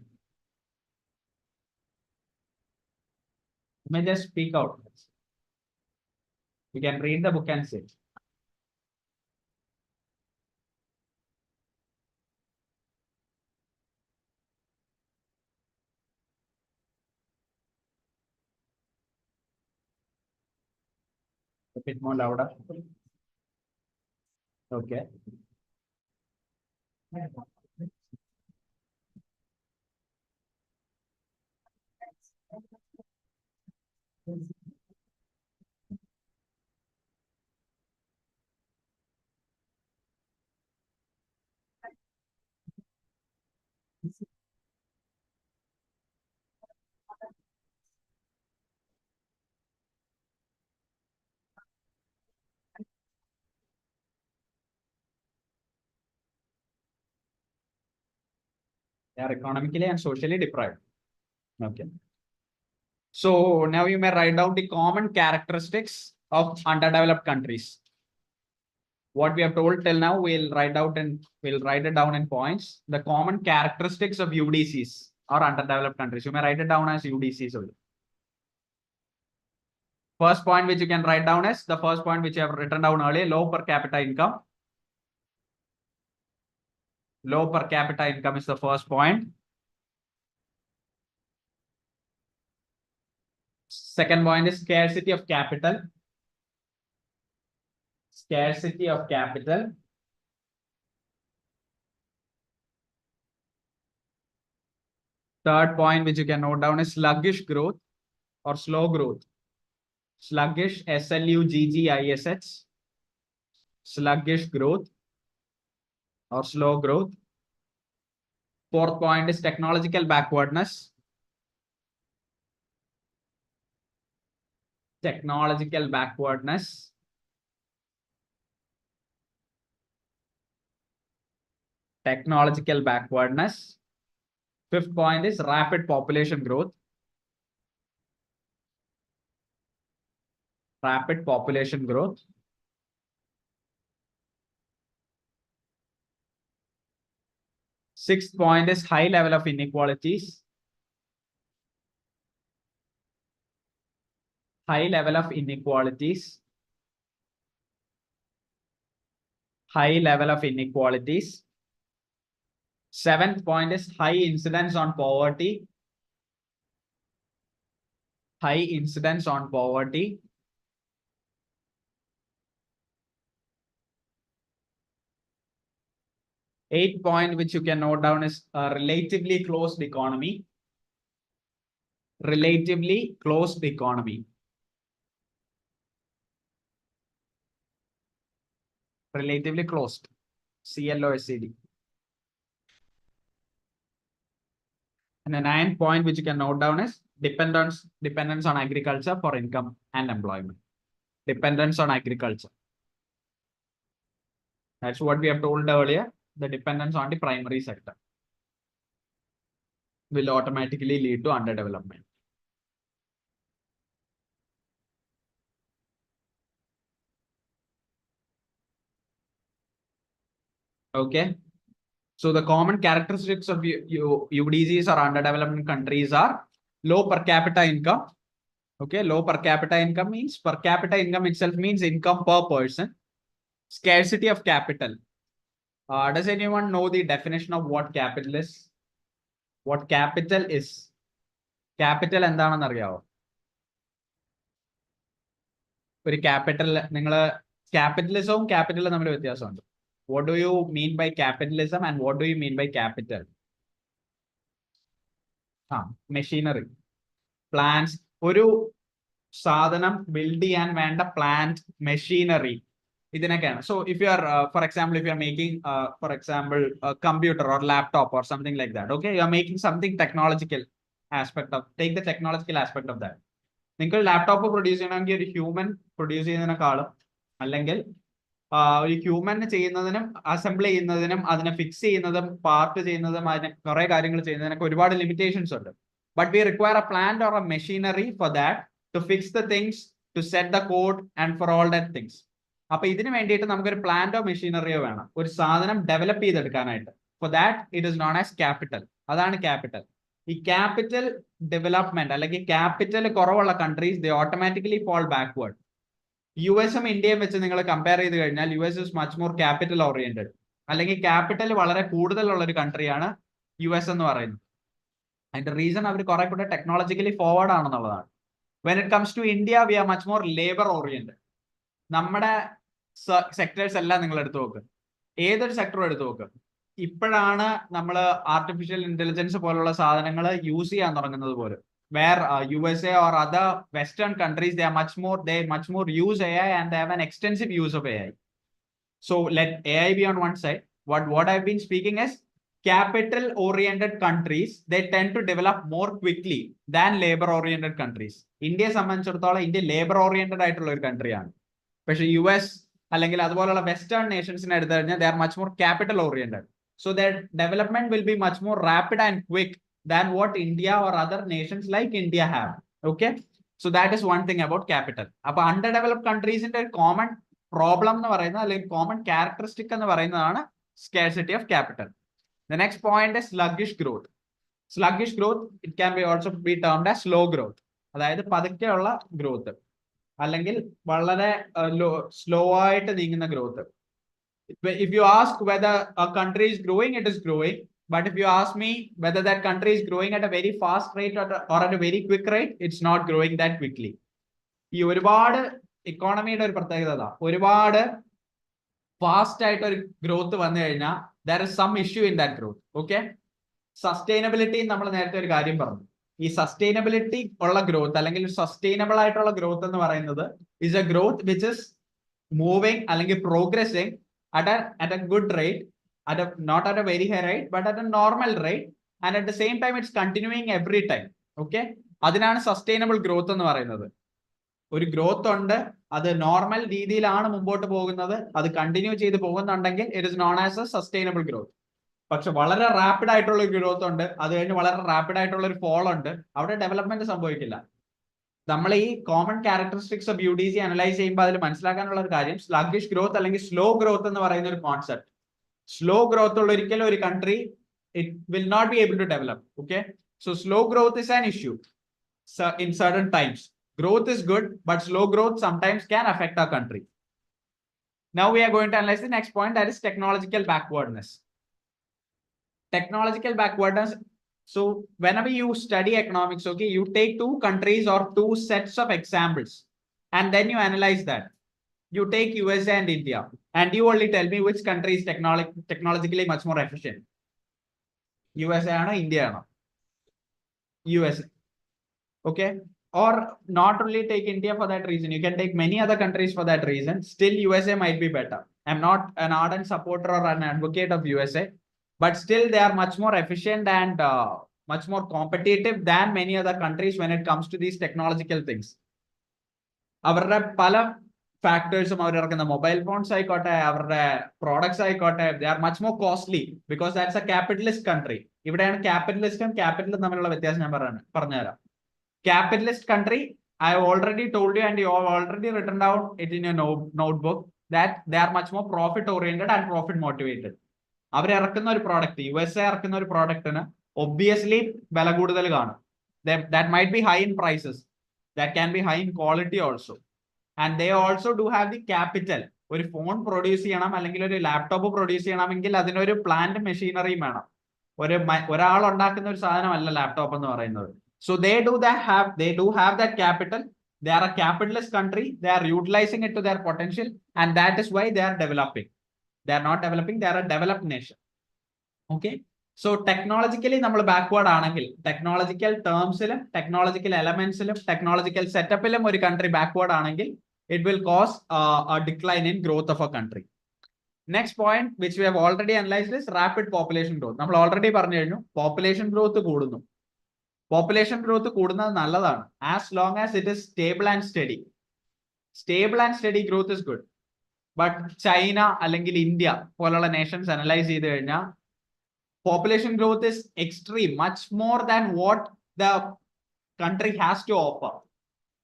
You may just speak out. You can read the book and say. A bit more louder. Okay. They are economically and socially deprived. Okay. So now you may write down the common characteristics of underdeveloped countries. What we have told till now, we'll write it down in points. The common characteristics of UDCs or underdeveloped countries. You may write it down as UDCs only. First point which you can write down is the first point which I have written down earlier, low per capita income. Low per capita income is the first point. Second point is scarcity of capital. Scarcity of capital. Third point which you can note down is sluggish growth or slow growth. Sluggish, SLUGGISH. Sluggish growth or slow growth. Fourth point is technological backwardness. Technological backwardness. Technological backwardness. Fifth point is rapid population growth. Rapid population growth. Sixth point is high level of inequalities. High level of inequalities. High level of inequalities. Seventh point is high incidence on poverty. High incidence on poverty. Eighth point which you can note down is a relatively closed economy. Relatively closed economy. Relatively closed. CLOSED. And the ninth point which you can note down is dependence on agriculture for income and employment. Dependence on agriculture. That's what we have told earlier. The dependence on the primary sector will automatically lead to underdevelopment. Okay. So the common characteristics of UDCs or underdeveloped countries are low per capita income. Okay, low per capita income means per capita income itself means income per person. Scarcity of capital. Does anyone know the definition of what capital is? What capital is? Capital എന്താണെന്ന് അറിയാവോ? ഒരു capital നിങ്ങൾ capitalism capital തമ്മിൽ വ്യത്യാസമുണ്ട്. What do you mean by capitalism and what do you mean by capital? Machinery, plants, ഒരു സാധനം build ചെയ്യാൻ വേണ്ട plant, machinery. So if you are, for example, if you are making, for example, a computer or laptop or something like that, okay, you are making something technological aspect of, take the technological aspect of that. നിങ്ങൾക്ക് laptop produce ചെയ്യണമെങ്കിൽ ഒരു human produce ചെയ്യുന്നതിനെക്കാളും അല്ലെങ്കിൽ ഒരു human ചെയ്യുന്നതിനും assemble ചെയ്യുന്നതിനും അതിനെ fix ചെയ്യുന്നതും part ചെയ്യുന്നതും അതിനെ കുറെ കാര്യങ്ങൾ ചെയ്യുന്നതിനൊക്കെ ഒരുപാട് ലിമിറ്റേഷൻസ് ഉണ്ട്. But we require a plant or a machinery for that to fix the things, to set the code and for all that things. അപ്പൊ ഇതിന് വേണ്ടിയിട്ട് നമുക്കൊരു പ്ലാന്റോ മെഷീനറിയോ വേണം, ഒരു സാധനം ഡെവലപ്പ് ചെയ്തെടുക്കാനായിട്ട്. For that it is known as capital. അതാണ് capital. ഈ ക്യാപിറ്റൽ ഡെവലപ്മെന്റ് അല്ലെങ്കിൽ ക്യാപിറ്റൽ കുറവുള്ള countries they automatically fall backward. യു എസും ഇന്ത്യയും വെച്ച് നിങ്ങൾ കമ്പയർ ചെയ്ത് കഴിഞ്ഞാൽ US is much more capital oriented, അല്ലെങ്കിൽ ക്യാപിറ്റൽ വളരെ കൂടുതലുള്ള ഒരു കൺട്രിയാണ് യു എസ് എന്ന് പറയുന്നത്. അതിന്റെ റീസൺ അവർ കുറെ കൂടെ ടെക്നോളജിക്കലി ഫോർവേഡ് ആണെന്നുള്ളതാണ്. When it comes to India we are much more labour oriented. നമ്മുടെ സെക്ടേഴ്സ് എല്ലാം നിങ്ങൾ എടുത്തു നോക്ക്, ഏതൊരു സെക്ടറും എടുത്തു നോക്ക്. ഇപ്പോഴാണ് നമ്മൾ ആർട്ടിഫിഷ്യൽ ഇന്റലിജൻസ് പോലുള്ള സാധനങ്ങൾ യൂസ് ചെയ്യാൻ തുടങ്ങുന്നത് പോലും. Where USA or other Western countries, they much more use AI and they have an extensive use of AI. So let AI be on one side. What I've been speaking is capital oriented countries, they tend to develop more quickly than labor oriented countries. India സംബന്ധിച്ചിടത്തോളം India labour oriented ആയിട്ടുള്ള ഒരു കൺട്രിയാണ്. പക്ഷെ US അല്ലെങ്കിൽ അതുപോലുള്ള western നേഷൻസിനെ എടുത്തു കഴിഞ്ഞാൽ they are much more capital oriented. So their development will be much more rapid and quick than what India or other nations like India have. Okay, so that is one thing about capital. Appo underdeveloped countries in a common problem എന്ന് പറയുന്നത് അല്ലെങ്കിൽ common characteristic എന്ന് പറയുന്നതാണ് scarcity of capital. The next point is sluggish growth. Sluggish growth, it can be also be termed as slow growth. അതായത് പതുക്കെയുള്ള growth അല്ലെങ്കിൽ വളരെ slow ആയിട്ട് നീങ്ങുന്ന growth. If you ask whether a country is growing, it is growing. But if you ask me whether that country is growing at a very fast rate or at a very quick rate, it's not growing that quickly. ഈ ഒരുപാട് ഇക്കോണമിയുടെ ഒരു പ്രത്യേകത, ഒരുപാട് fast ആയിട്ട് ഒരു growth വന്നു കഴിഞ്ഞാൽ there is some issue in that growth. Okay, sustainability നമ്മൾ നേരത്തെ ഒരു കാര്യം പറഞ്ഞു. ഈ സസ്റ്റൈനബിലിറ്റി ഉള്ള ഗ്രോത്ത് അല്ലെങ്കിൽ സസ്റ്റൈനബിൾ ആയിട്ടുള്ള ഗ്രോത്ത് എന്ന് പറയുന്നത് is a growth which is moving അല്ലെങ്കിൽ progressing at a good rate, not at a very high rate, but at a normal rate, and at the same time it's continuing every time. Okay, അതിനാണ് sustainable growth എന്ന് പറയുന്നത്. ഒരു growth ഉണ്ട്, അത് normal രീതിയിലാണ് മുമ്പോട്ട് പോകുന്നത്, അത് കണ്ടിന്യൂ ചെയ്ത് പോകുന്നുണ്ടെങ്കിൽ it is known as A sustainable growth. പക്ഷെ വളരെ റാപ്പിഡ് ആയിട്ടുള്ള ഒരു ഗ്രോത്ത് ഉണ്ട്, അത് കഴിഞ്ഞ് വളരെ റാപ്പിഡ് ആയിട്ടുള്ള ഒരു ഫോൾ ഉണ്ട്, അവിടെ ഡെവലപ്മെന്റ് സംഭവിക്കില്ല. നമ്മൾ ഈ common characteristics of UDC analyse ചെയ്യുമ്പോൾ അതിൽ മനസ്സിലാക്കാനുള്ള ഒരു കാര്യം, സ്ലഗ്ഗിഷ് ഗ്രോത്ത് അല്ലെങ്കിൽ സ്ലോ ഗ്രോത്ത് എന്ന് പറയുന്ന ഒരു കോൺസെപ്റ്റ്. സ്ലോ ഗ്രോത്ത് ഉള്ള ഒരിക്കലും ഒരു country it will not be able to develop. Okay, so slow growth is an issue in certain times. Growth is good, but slow growth sometimes can affect our country. Now we are going to analyze the next point, that is technological backwardness. Technological backwardness. So whenever you study economics, okay, you take two countries or two sets of examples and then you analyze that. You take USA and India and you only tell me which country is technologically much more efficient. USA or India? USA. Okay, or not only take India for that reason, you can take many other countries for that reason. Still USA might be better. I'm not an ardent supporter or an advocate of USA, but still they are much more efficient and much more competitive than many other countries when it comes to these technological things. അവരുടെ പല ഫാക്ടേഴ്സും അവരിറക്കുന്ന mobile phones ആയിക്കോട്ടെ, അവരുടെ products ആയിക്കോട്ടെ, they are much more costly because that's A capitalist country. ഇവിടെയാണ് ക്യാപിറ്റലിസ്റ്റും ക്യാപിറ്റലും തമ്മിലുള്ള വ്യത്യാസം ഞാൻ പറഞ്ഞുതരാം. Capitalist country, I have already told you and you have already written down it in your notebook that they are much more profit oriented and profit motivated. അവർ ഇറക്കുന്ന ഒരു product, USA ഇറക്കുന്ന ഒരു പ്രോഡക്റ്റിന് obviously വില കൂടുതൽ കാണും. That might be high in prices, that can be high in quality also, and they also do have the capital. ഒരു phone produce ചെയ്യണം അല്ലെങ്കിൽ ഒരു ലാപ്ടോപ്പ് പ്രൊഡ്യൂസ് ചെയ്യണമെങ്കിൽ അതിനൊരു പ്ലാന്റ് മെഷീനറിയും വേണം. ഒരാൾ ഉണ്ടാക്കുന്ന ഒരു സാധനമല്ല ലാപ്ടോപ്പ് എന്ന് പറയുന്നത്. So they do have that capital. They are a capitalist country. They are utilizing it to their potential, and that is why they are developing. They are not developing, they are a developed nation. Okay, so technologically നമ്മൾ backward ആണെങ്കിൽ, technological termsലും technological elementsലും technological setupലും ഒരു country backward ആണെങ്കിൽ, it will cause a decline in growth of a country. Next point which we have already analyzed is rapid population growth. നമ്മൾ already പറഞ്ഞു കഴിഞ്ഞു, population growth കൂടുന്നു. Population growth കൂടുന്നത് നല്ലതാണ് as long as it is stable and study. Stable and study growth is good. But China അല്ലെങ്കിൽ India പോലുള്ള nations analyze ചെയ്ത് കഴിഞ്ഞാൽ population growth is extreme, much more than what the country has to offer.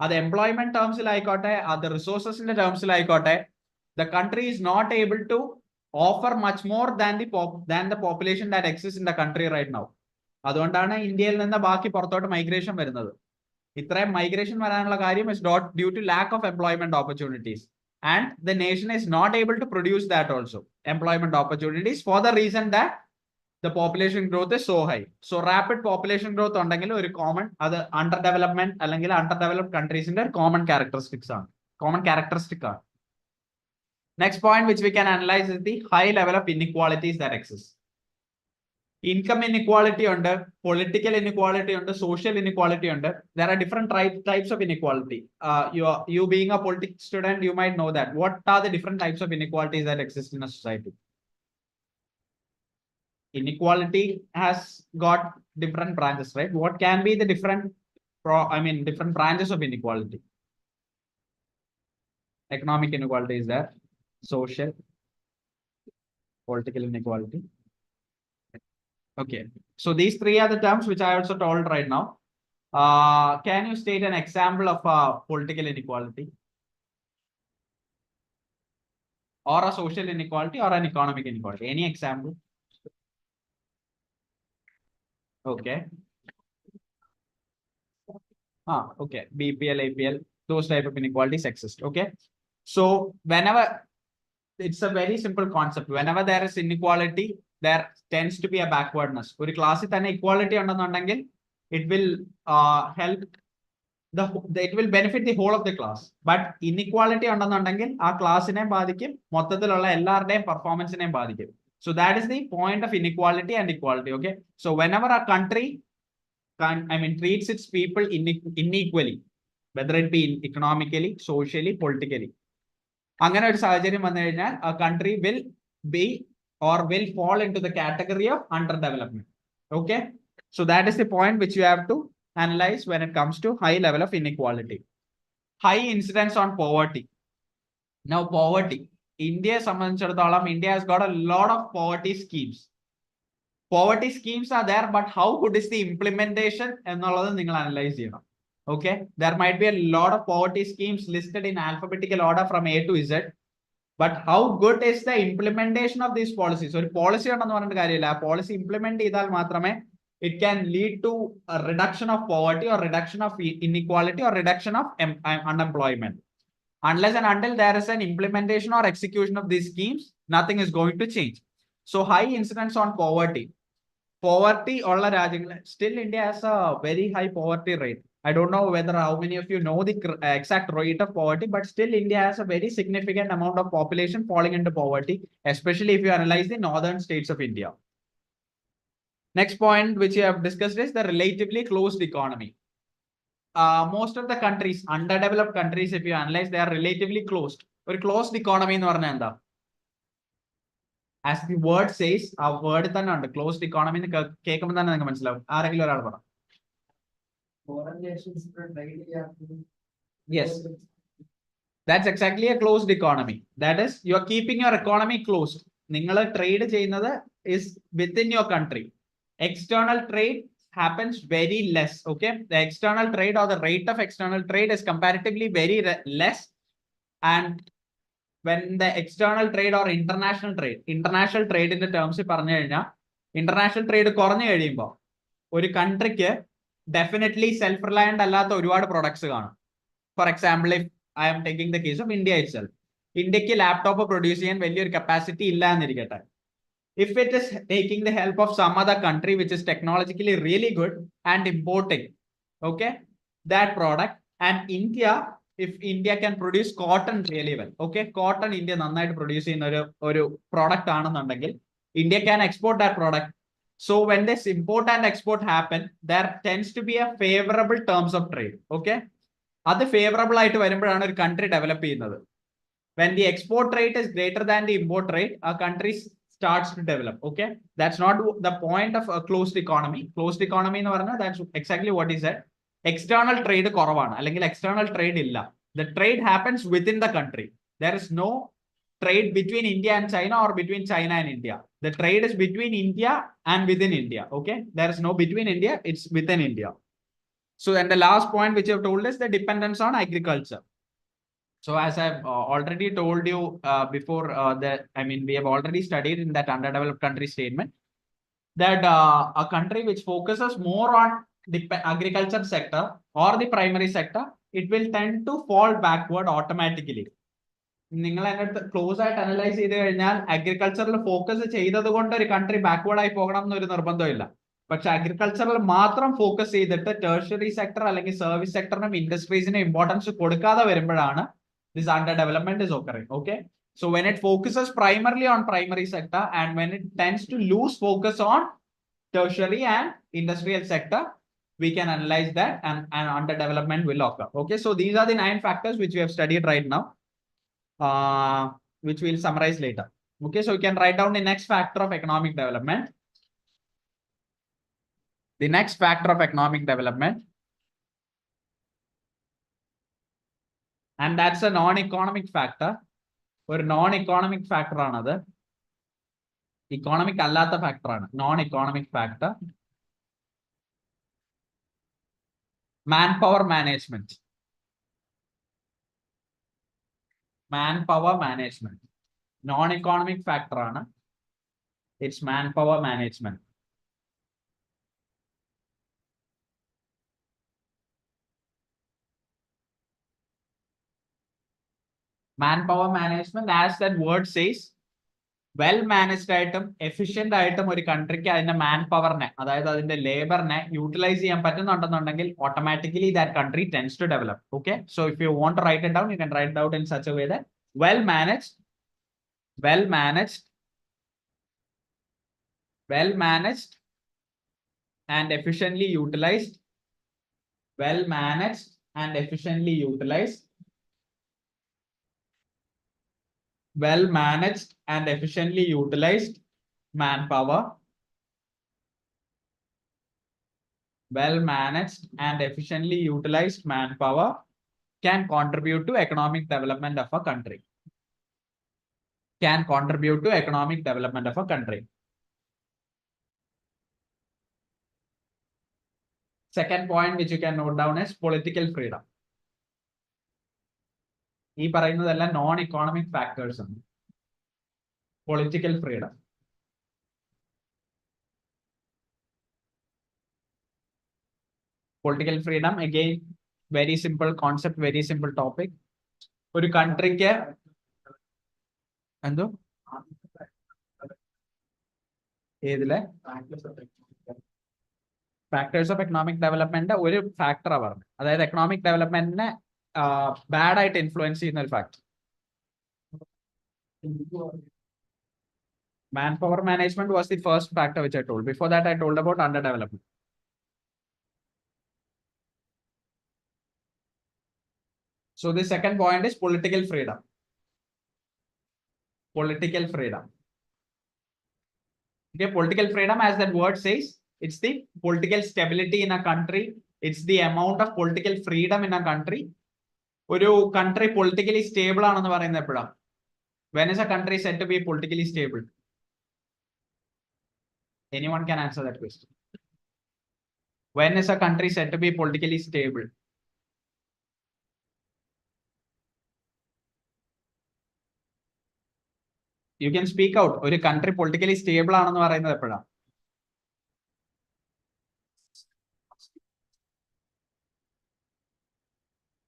At the employment terms like at the resources in the terms like the country is not able to offer much more than the population that exists in the country right now. അതുകൊണ്ടാണ് ഇന്ത്യയിൽ നിന്ന് ബാക്കി പുറത്തോട്ട് migration വരുന്നത്. ഇത്രയും migration വരാനുള്ള കാര്യം is not due to lack of employment opportunities, and the nation is not able to produce that also employment opportunities for the reason that the population growth is so high. So rapid population growth ഉണ്ടെങ്കിൽ ഒരു common അത് underdevelopment അല്ലെങ്കിൽ underdeveloped countries-ന്റെ common characteristics ആണ്, common characteristic ആണ്. Next point which we can analyze is the high level of inequalities that exist. Income inequality under, political inequality under, social inequality under. There are different types of inequality. You being a politics student, you might know that. What are the different types of inequalities that exist in a society? Inequality has got different branches, right? What can be the different different branches of inequality? Economic inequality is there, social, political inequality. Okay, so these three are the terms which I also told right now. Can you state an example of a political inequality, or a social inequality, or an economic inequality? Any example? Okay. Okay. BPL, APL, those type of inequalities exist. Okay. So whenever, it's a very simple concept. Whenever there is inequality, there tends to be a backwardness. ഒരു ക്ലാസ്സിൽ തന്നെ equality ഉണ്ടെന്നുണ്ടെങ്കിൽ it will help it will benefit the whole of the class. But inequality ഉണ്ടെന്നുണ്ടെങ്കിൽ ആ ക്ലാസ്സിനെ ബാധിക്കും, മൊത്തത്തിലുള്ള എല്ലാവരുടെയും പെർഫോമൻസിനെയും ബാധിക്കും. So that is the point of inequality and equality. Okay. So whenever a country treats its people unequally, whether it be economically, socially, politically, അങ്ങനെ ഒരു സാഹചര്യം വന്നു കഴിഞ്ഞാൽ a country will be or will fall into the category of underdevelopment. Okay. So that is the point which you have to analyze when it comes to high level of inequality. High incidence on poverty. Now poverty, India സംബന്ധിച്ചിടത്തോളം, India has got a lot of poverty schemes. Poverty schemes are there, but how good is the implementation എന്നുള്ളത് നിങ്ങൾ analyze ചെയ്യണം. Okay, there might be a lot of poverty schemes listed in alphabetical order from A to Z, but how good is the implementation of these policies? ഒരു policy ഉണ്ടെന്ന് പറഞ്ഞിട്ട് കാര്യമില്ല, ആ policy implement ചെയ്താൽ മാത്രമേ it can lead to a reduction of poverty or reduction of inequality or reduction of unemployment. Unless and until there is an implementation or execution of these schemes, nothing is going to change. So high incidence on poverty. Poverty ഉള്ള രാജ്യങ്ങൾ, still India has a very high poverty rate. I don't know whether how many of you know the exact rate of poverty, but still India has a very significant amount of population falling into poverty, especially if you analyze the northern states of India. Next point which you have discussed is the relatively closed economy. Most of the countries, underdeveloped countries, if you analyze, they are relatively closed. ഒരു closed economy എന്ന് പറഞ്ഞാൽ എന്താ? As the word says, ആ word തന്നെ ഉണ്ട്, closed economy എന്ന് കേൾക്കുമ്പോൾ തന്നെ നിങ്ങൾക്ക് മനസ്സിലാവും. ആരെങ്കിലും ഒരാൾ പറ. Foreign nations daily. Yes, that's exactly a closed economy. That is, you are keeping your economy closed. നിങ്ങൾ trade ചെയ്യുന്നത് is within your country. External trade happens very less. Okay, the external trade or the rate of external trade is comparatively very less, and when the external trade or international trade in the terms പറഞ്ഞു കഴിഞ്ഞാൽ, international trade കുറഞ്ഞു കഴിയുമ്പോൾ ഒരു കൺട്രിക്ക് definitely self-reliant അല്ലാത്ത ഒരുപാട് products കാണും. For example, if I am taking the case of India itself, ഇന്ത്യക്ക് laptop produce ചെയ്യാൻ വലിയൊരു കപ്പാസിറ്റി ഇല്ല എന്നിരിക്കട്ടെ. If it is taking the help of some other country which is technologically really good and importing, okay, that product, and India, if India can produce cotton really well, okay, cotton India നന്നായിട്ട് produce ചെയ്യുന്ന ഒരു product ആണെന്നുണ്ടെങ്കിൽ, India can export that product. So when this import and export happen, there tends to be a favorable terms of trade. Okay, അത് favorable ആയിട്ട് വരുമ്പോഴാണ് ഒരു country develop ചെയ്യുന്നത്. When the export rate is greater than the import rate, a country starts to develop. Okay, that's not the point of a closed economy. Closed economy എന്ന് പറഞ്ഞാൽ that's exactly what is said. External trade കുറവാണ്, അല്ലെങ്കിൽ external trade ഇല്ല. The trade happens within the country. There is no trade between India and China or between China and India. The trade is between India and within India. Okay, there is no between India, it's within India. So then the last point which you have told is the dependence on agriculture. So as I've already told you before we have already studied in that underdeveloped country statement that a country which focuses more on the agriculture sector or the primary sector, it will tend to fall backward automatically. നിങ്ങൾ അതിനകത്ത് close ആയിട്ട് analyse ചെയ്ത് കഴിഞ്ഞാൽ അഗ്രികൾച്ചറിൽ focus ചെയ്തത് കൊണ്ട് ഒരു country backward ആയി പോകണം എന്നൊരു നിർബന്ധമില്ല. പക്ഷെ അഗ്രികൾച്ചറിൽ മാത്രം ഫോക്കസ് ചെയ്തിട്ട് ടേർഷ്യറി സെക്ടർ അല്ലെങ്കിൽ സർവീസ് സെക്ടറിനും ഇൻഡസ്ട്രീസിനും ഇമ്പോർട്ടൻസ് കൊടുക്കാതെ വരുമ്പോഴാണ് this underdevelopment is occurring. Okay, so when it focuses primarily on primary sector and when it tends to lose focus on tertiary and industrial sector, we can analyze that and underdevelopment will occur. Okay, so these are the 9 factors which we have studied right now, which we'll summarize later. Okay, so you can write down the next factor of economic development. The next factor of economic development, and that's a non-economic factor. Or non-economic factor another. Economic allata factor ആണ്. Non-economic factor. Manpower management. Manpower management. Non-economic factor ആണ്. It's manpower management. Manpower management, as that word says, well managed ആയിട്ടും efficient ആയിട്ടും ഒരു കൺട്രിക്ക് അതിന്റെ മാൻ പവറിനെ, അതായത് അതിന്റെ ലേബറിനെ യൂട്ടിലൈസ് ചെയ്യാൻ പറ്റുന്നുണ്ടെന്നുണ്ടെങ്കിൽ automatically that country tends to develop. Okay, so if you want to write it down, you can write out in such a way that well managed and efficiently utilized, well managed and efficiently utilized, well managed and efficiently utilized manpower, well managed and efficiently utilized manpower can contribute to economic development of a country. Can contribute to economic development of a country. Second point which you can note down is political freedom. ഈ പറയുന്നതെല്ലാം non economic factors ആണ്. Political freedom. Political freedom again very simple concept, very simple topic. ഒരു കൺട്രിക്ക് എന്തോ ഏതിലെ factors of economic development ഒരു ഫാക്ടറാണ് പറഞ്ഞത്. അതായത് economic ഡെവലപ്മെന്റിനെ bad ആയിട്ട് ഇൻഫ്ലുവൻസ് ചെയ്യുന്ന ഒരു factor. Manpower management was the first factor which I told. Before that, I told about underdevelopment. So the second point is political freedom. Political freedom. Okay, political freedom, as that word says, it's the political stability in a country. It's the amount of political freedom in a country. ഒരു country politically stable ആണെന്ന് പറയുന്നത് എപ്പോഴാണ്? When is a country said to be politically stable? Anyone can answer that question. When is a country said to be politically stable? You can speak out. ഒരു country politically stable ആണെന്ന് പറയുന്നത് എപ്പോഴാണ്?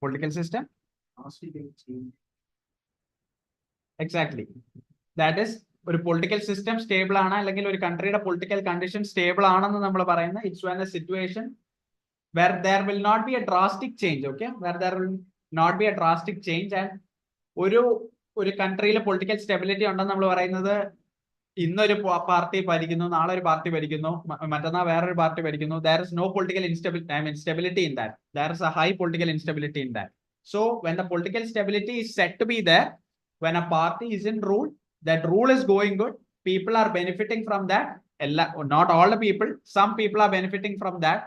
Political system? Exactly. That is, ഒരു political system stable ആണ് അല്ലെങ്കിൽ ഒരു കൺട്രിയുടെ political condition stable ആണെന്ന് നമ്മൾ പറയുന്നത് it's when A situation where there will not be a drastic change. Okay, where there will not be a drastic change. And ഒരു കൺട്രിയിൽ political stability ഉണ്ടെന്ന് നമ്മൾ പറയുന്നത് ഇന്നൊരു പാർട്ടി ഭരിക്കുന്നു, നാളെ ഒരു പാർട്ടി ഭരിക്കുന്നു, മറ്റന്നാൾ വേറൊരു party ഭരിക്കുന്നു. There is no political stability in that. There is a high political instability in that. So when the political stability is said to be there, when a party is in rule, that rule is going good, people are benefiting from that. Not all the people, some people are benefiting from that,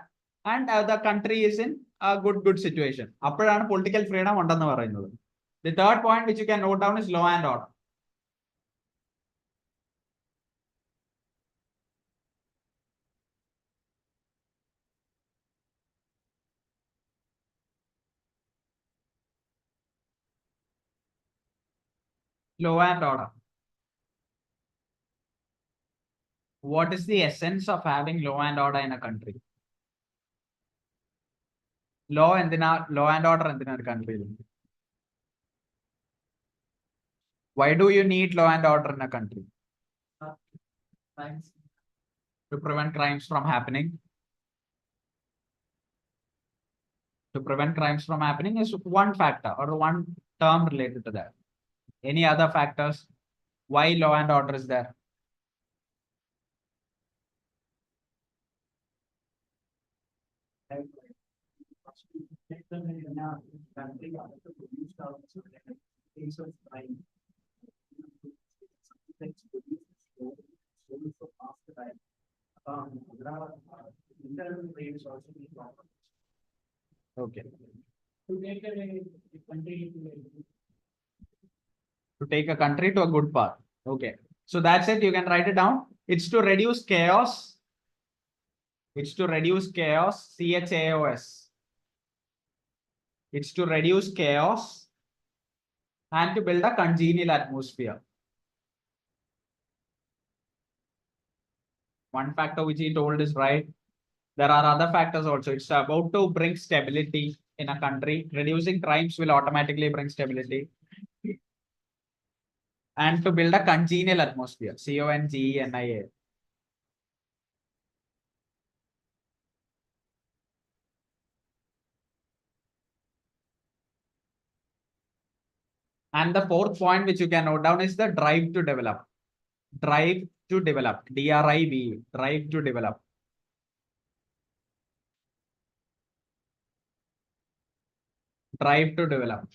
and the country is in a good situation. അപ്പോഴാണ് political freedom ഉണ്ടെന്ന് പറയുന്നത്. The third point which you can note down is law and order. Law and order. What is the essence of having law and order in a country? Law and order in a country. Why do you need law and order in a country? Thanks. To prevent crimes from happening. To prevent crimes from happening is one factor or one term related to that. Any other factors? Why law and order is there? Okay. To take a country to a good path. Okay. So that's it. You can write it down. It's to reduce chaos. It's to reduce chaos. CHAOS. It's to reduce chaos and to build a congenial atmosphere. One factor which he told is right. There are other factors also. It's about to bring stability in a country. Reducing crimes will automatically bring stability. And to build a congenial atmosphere. CONGENIA. And the fourth point which you can note down is the drive to develop. Drive to develop. DRIV. Drive to develop. Drive to develop.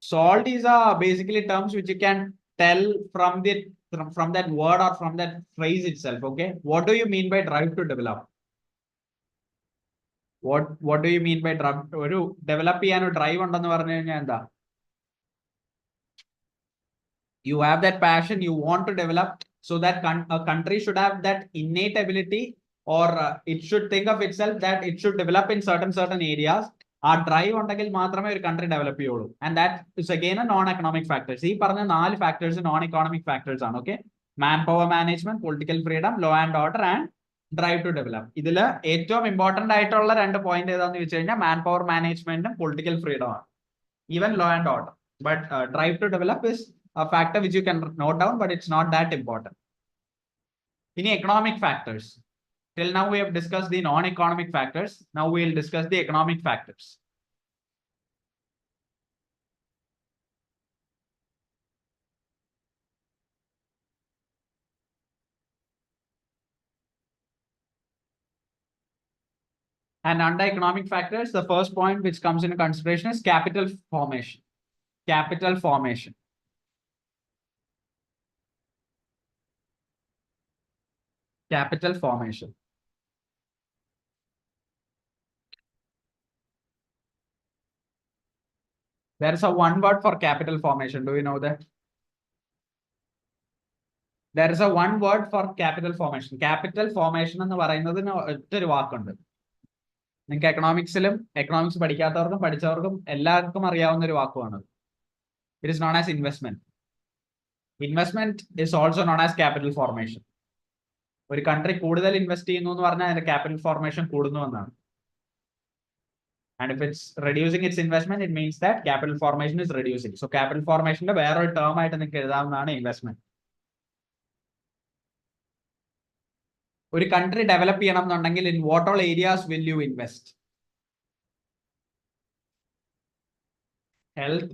SALT is basically terms which you can tell from that word or from that phrase itself. Okay. What do you mean by drive to develop? What do you mean by drive to develop? Drive you have that passion, you want to develop, so that a country should have that innate ability, or it should think of itself that it should develop in certain areas. Our drive ഉണ്ടെങ്കിൽ മാത്രമേ ഒരു country develop ചെയ്യുള്ളൂ. And that is again a non-economic factors. ഈ പറഞ്ഞ 4 factors non-economic factors ആണ്. Okay. Manpower management, political freedom, law and order, and drive to develop. ഇതിൽ ഏറ്റവും important ആയിട്ടുള്ള 2 point ഏതാണെന്ന് വെച്ച് കഴിഞ്ഞാൽ manpower management ഉം political freedom ആണ്. Even law and order. But drive to develop is a factor which you can note down, but it's not that important. In economic factors, till now we have discussed the non-economic factors. Now we will discuss the economic factors. And under economic factors, the first point which comes into consideration is capital formation. Capital formation. Capital formation. There is a one word for capital formation. Do you know that? There is a one word for capital formation. Capital formation എന്ന് പറയുന്നതിന് ഒറ്റൊരു വാക്കുണ്ട്. നിങ്ങൾക്ക് economics പഠിക്കാത്തവർക്കും പഠിച്ചവർക്കും എല്ലാവർക്കും അറിയാവുന്ന ഒരു വാക്കുമാണ്. It is known as investment. Investment is also known as capital formation. ഒരു country കൂടുതൽ ഇൻവെസ്റ്റ് ചെയ്യുന്നു എന്ന് പറഞ്ഞാൽ അതിന്റെ ക്യാപിറ്റൽ ഫോർമേഷൻ കൂടുന്നു എന്നാണ്. And if it's reducing its investment, it means that capital formation is reducing. So capital formation വേറൊരു term ആയിട്ട് നിങ്ങൾക്ക് എഴുതാവുന്നതാണ് ഇൻവെസ്റ്റ്മെന്റ്. ഒരു കൺട്രി ഡെവലപ്പ് ചെയ്യണം എന്നുണ്ടെങ്കിൽ in what all areas will you invest? Health.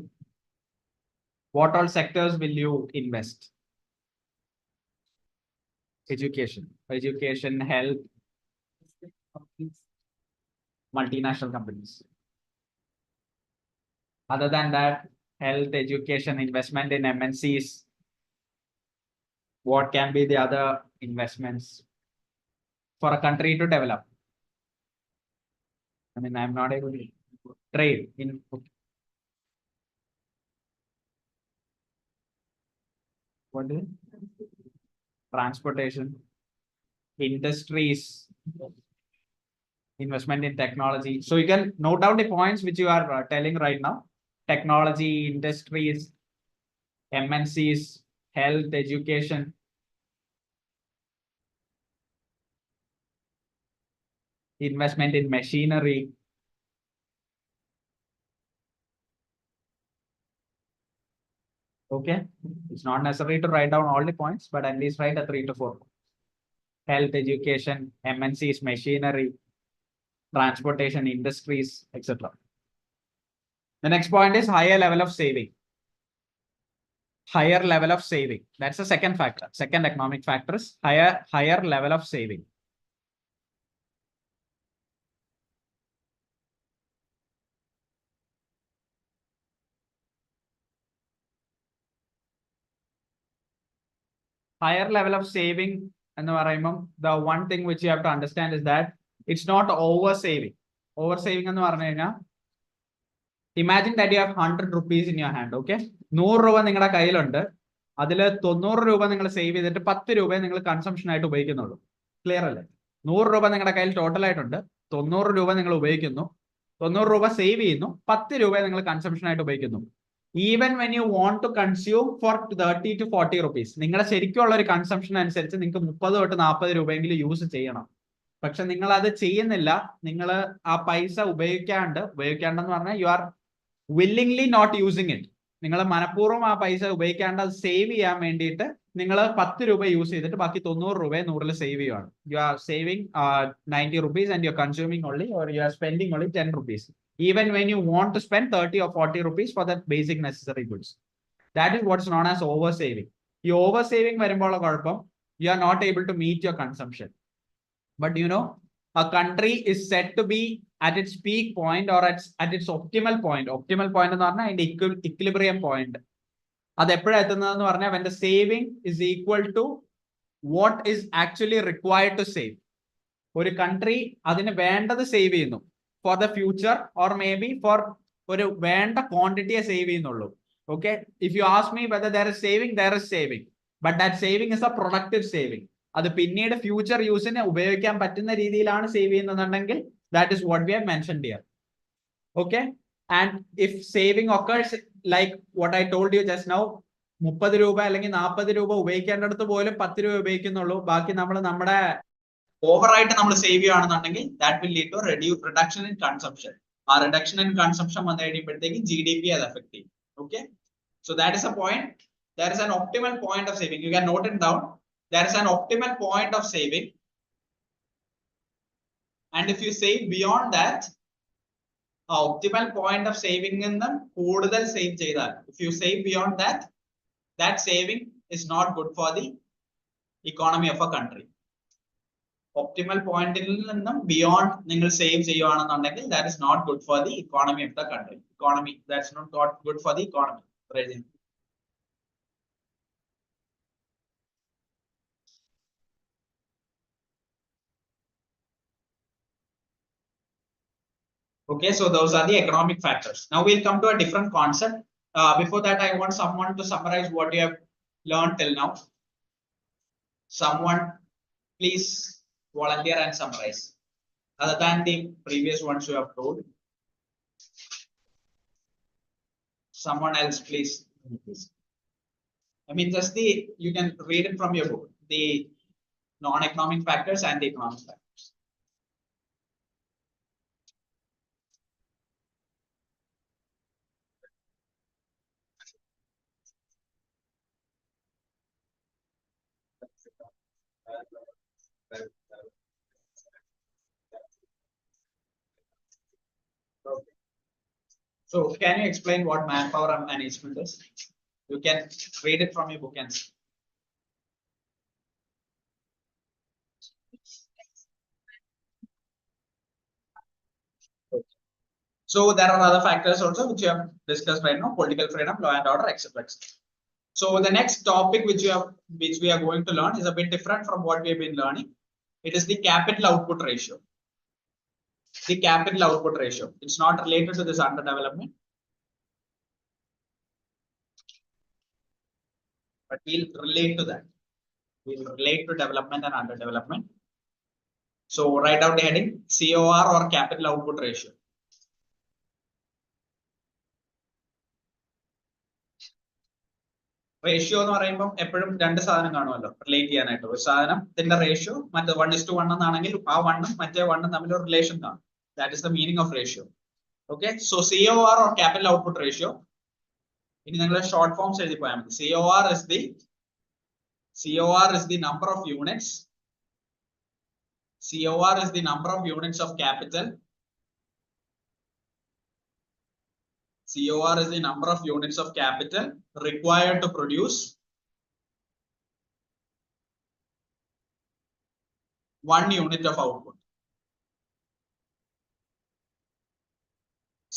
What all sectors will you invest? Education, health, multinational companies. Other than that, health, education, investment in MNCs. What can be the other investments for a country to develop? I mean, I'm not able to trade in. What is it? Transportation, industries, investment in technology. So you can note down the points which you are telling right now. Technology, industries, MNCs, health, education. Investment in machinery. Okay, it's not necessary to write down all the points, but at least write a 3 to 4. Health, education, MNCs, machinery, transportation, industries, etc. The next point is higher level of saving. Higher level of saving. That's the second factor. Second economic factor is higher level of saving. Higher level of saving, and the one thing which you have to understand is that it's not over saving. Over saving എന്ന് പറഞ്ഞു കഴിഞ്ഞാൽ imagine that you have 100 rupees in your hand, okay? 100 രൂപ നിങ്ങളുടെ കയ്യിലുണ്ട്. അതിൽ 90 രൂപ നിങ്ങൾ save ചെയ്തിട്ട് 10 രൂപയെ നിങ്ങൾ കൺസംഷൻ ആയിട്ട് ഉപയോഗിക്കുന്നുള്ളൂ. ക്ലിയർ അല്ലേ? 100 രൂപ നിങ്ങളുടെ കയ്യിൽ ടോട്ടൽ ആയിട്ടുണ്ട്. 90 രൂപ നിങ്ങൾ ഉപയോഗിക്കുന്നു. 90 രൂപ സേവ് ചെയ്യുന്നു. 10 രൂപയെ നിങ്ങൾ കൺസംഷൻ ആയിട്ട് ഉപയോഗിക്കുന്നു. Even when you want to consume for 30 to 40 rupees, നിങ്ങളുടെ ശരിക്കുള്ള ഒരു കൺസംഷൻ അനുസരിച്ച് നിങ്ങൾക്ക് 30 തൊട്ട് 40 രൂപയെങ്കിലും യൂസ് ചെയ്യണം. പക്ഷെ നിങ്ങൾ അത് ചെയ്യുന്നില്ല. നിങ്ങൾ ആ പൈസ ഉപയോഗിക്കാണ്ടെന്ന് പറഞ്ഞാൽ you are willingly not using it. നിങ്ങൾ മനഃപൂർവ്വം ആ പൈസ ഉപയോഗിക്കാണ്ട് അത് സേവ് ചെയ്യാൻ വേണ്ടിയിട്ട് നിങ്ങൾ 10 രൂപ യൂസ് ചെയ്തിട്ട് ബാക്കി 90 രൂപയെ 100 സേവ് ചെയ്യുകയാണ്. You are saving 90 rupees and you are consuming only, or you are spending only 10 rupees. Even when you want to spend 30 or 40 rupees for the basic necessary goods. That is what's known as over saving. You over saving വരുമ്പോൾ കുഴപ്പം, you are not able to meet your consumption. But you know, a country is said to be at its peak point or at its optimal point. Optimal point എന്ന് പറഞ്ഞാൽ അതിന്റെ equilibrium point. അത് എപ്പോഴാണ് എത്തുന്നതെന്ന് പറഞ്ഞാൽ when the saving is equal to what is actually required to save. ഒരു country അതിന് വേണ്ടത് save ചെയ്യുന്നു for the future, or maybe for ഒരു വേണ്ട ക്വാണ്ടിറ്റിയെ സേവ് ചെയ്യുന്നുള്ളൂ. Okay, if you ask me whether there is saving, but that saving is a productive saving. അത് പിന്നീട് future യൂസിന് ഉപയോഗിക്കാൻ പറ്റുന്ന രീതിയിലാണ് save ചെയ്യുന്നതെന്നുണ്ടെങ്കിൽ that is what we have mentioned here. Okay, and if saving occurs like what I told you just now, 30 രൂപ അല്ലെങ്കിൽ 40 രൂപ ഉപയോഗിക്കേണ്ടടുത്ത് പോലും 10 രൂപ ഉപയോഗിക്കുന്നുള്ളൂ, ബാക്കി നമ്മുടെ ഓവറായിട്ട് നമ്മൾ സേവ് ചെയ്യുകയാണെന്നുണ്ടെങ്കിൽ that will lead to reduction in consumption. ആ reduction in consumption വന്നു കഴിയുമ്പോഴത്തേക്ക് GDP അത് affect ചെയ്യും. Okay, so that is a point. There is an optimal point of saving. You can note it down. There is an optimal point of saving, and if you save beyond that, optimal point of saving നിന്ന് കൂടുതൽ save ചെയ്താൽ, if you save beyond that, that saving is not good for the economy of a country. Optimal point ൽ നിന്നും beyond നിങ്ങൾ save ചെയ്യുകയാണെന്നുണ്ടെങ്കിൽ that is not good for the economy of the country. That's not good for the economy. Okay, so those are the economic factors. Now we'll come to a different concept. Before that, I want someone to summarize what you have learned till now. Someone, please volunteer and summarize, other than the previous ones you have told. Someone else, please. I mean, you can read it from your book, the non-economic factors and the economic factors. So can you explain what manpower management is? You can read it from your book and see. So there are other factors also which you have discussed right now: political freedom, law and order, etc. So the next topic which we are going to learn is a bit different from what we have been learning. It is the capital output ratio. The capital output ratio. It's not related to this underdevelopment, but we'll relate to that. We'll relate to development and underdevelopment. So write down the heading COR, or capital output ratio. Ratio എന്ന് പറയുമ്പോൾ എപ്പോഴും രണ്ട് സാധനം കാണുമല്ലോ relate ചെയ്യാനായിട്ട്. ഒരു സാധനത്തിന്റെ ratio മറ്റേ 1:1 എന്നാണെങ്കിൽ ആ 1-ഉം മറ്റേ 1-ഉം തമ്മിൽ ഒരു റിലേഷൻ കാണും. That is the meaning of ratio. Okay, so COR or capital output ratio. ഇനി നിങ്ങൾ ഷോർട്ട് ഫോംസ് എഴുതി പോയാൽ മതി. COR is the number of units. COR is the number of units of capital. COR is the number of units of capital required to produce 1 unit of output.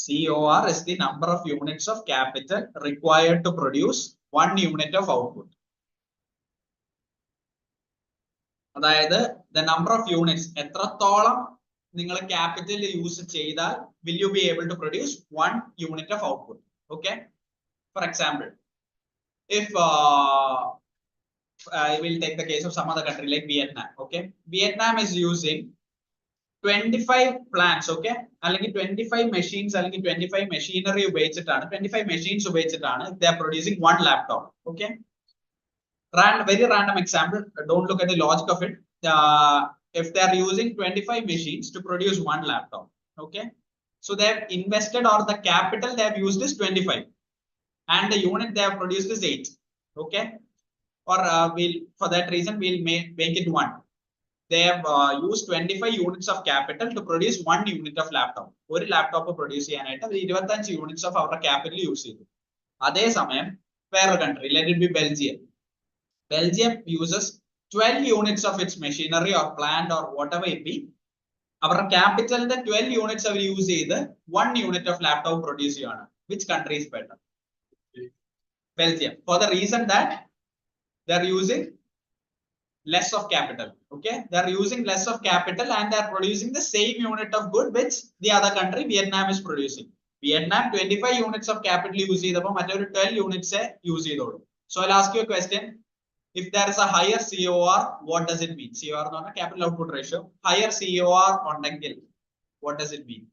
COR is the number of units of capital required to produce 1 unit of output. അതായത് the number of units, എത്രത്തോളം നിങ്ങൾ capital use ചെയ്താൽ will you be able to produce 1 unit of output. Okay, for example, if I will take the case of some other country like Vietnam. Okay, Vietnam is using 25 plants. Okay, അല്ലെങ്കിൽ 25 machines അല്ലെങ്കിൽ 25 machinery ഉപയോഗിച്ചിട്ടാണ് 25 machines ഉപയോഗിച്ചിട്ടാണ് they are producing 1 laptop. Okay, very random example, don't look at the logic of it. If they are using 25 machines to produce 1 laptop, okay, so they have invested, or the capital they have used is 25 and the unit they have produced is 8. Okay, or we'll, for that reason we'll make it 1. They have used 25 units of capital to produce 1 unit of laptop. ഒരു laptop produce ചെയ്യാനായിട്ട് 25 units of അവരുടെ capital use ചെയ്തു. അതേസമയം വേറൊരു country, let it be Belgium. Belgium uses 12 units of its machinery or plant or whatever it be. Our capital, the 12 units are used either 1 unit of laptop produce. Which country is better? Belgium. For the reason that they are using less of capital. Okay, they are using less of capital and they are producing the same unit of good which the other country Vietnam is producing. Vietnam 25 units of capital use ചെയ്തപ്പോൾ മറ്റൊരു 12 units use ചെയ്തോളൂ. So I'll ask you a question. If there is a higher COR, what does it mean? COR is not a capital output ratio. Higher COR ഉണ്ടെങ്കിൽ, what does it mean?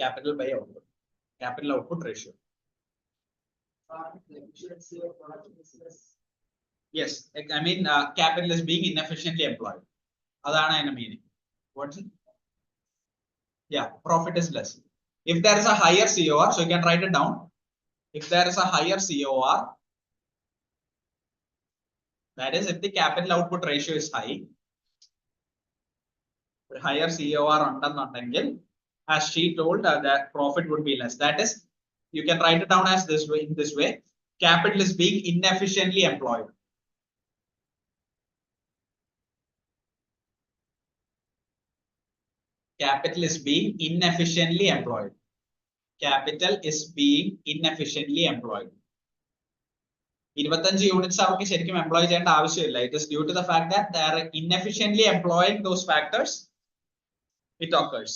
Capital by output. Capital output ratio. Yes, I mean capital is being inefficiently employed. Adana in a meaning. What's it? Yeah, profit is less. If there is a higher COR, so you can write it down. If there is a higher COR, that is if the capital output ratio is high, higher COR ഉണ്ടെന്നുണ്ടെങ്കിൽ, as she told, that profit would be less. That is, you can write it down as this way. In this way, capital is being inefficiently employed. Capital is being inefficiently employed. Capital is being inefficiently employed. 25 units അവർക്ക് ശരിക്കും employ ചെയ്യേണ്ട ആവശ്യമില്ല. It is due to the fact that they are inefficiently employing those factors, it occurs.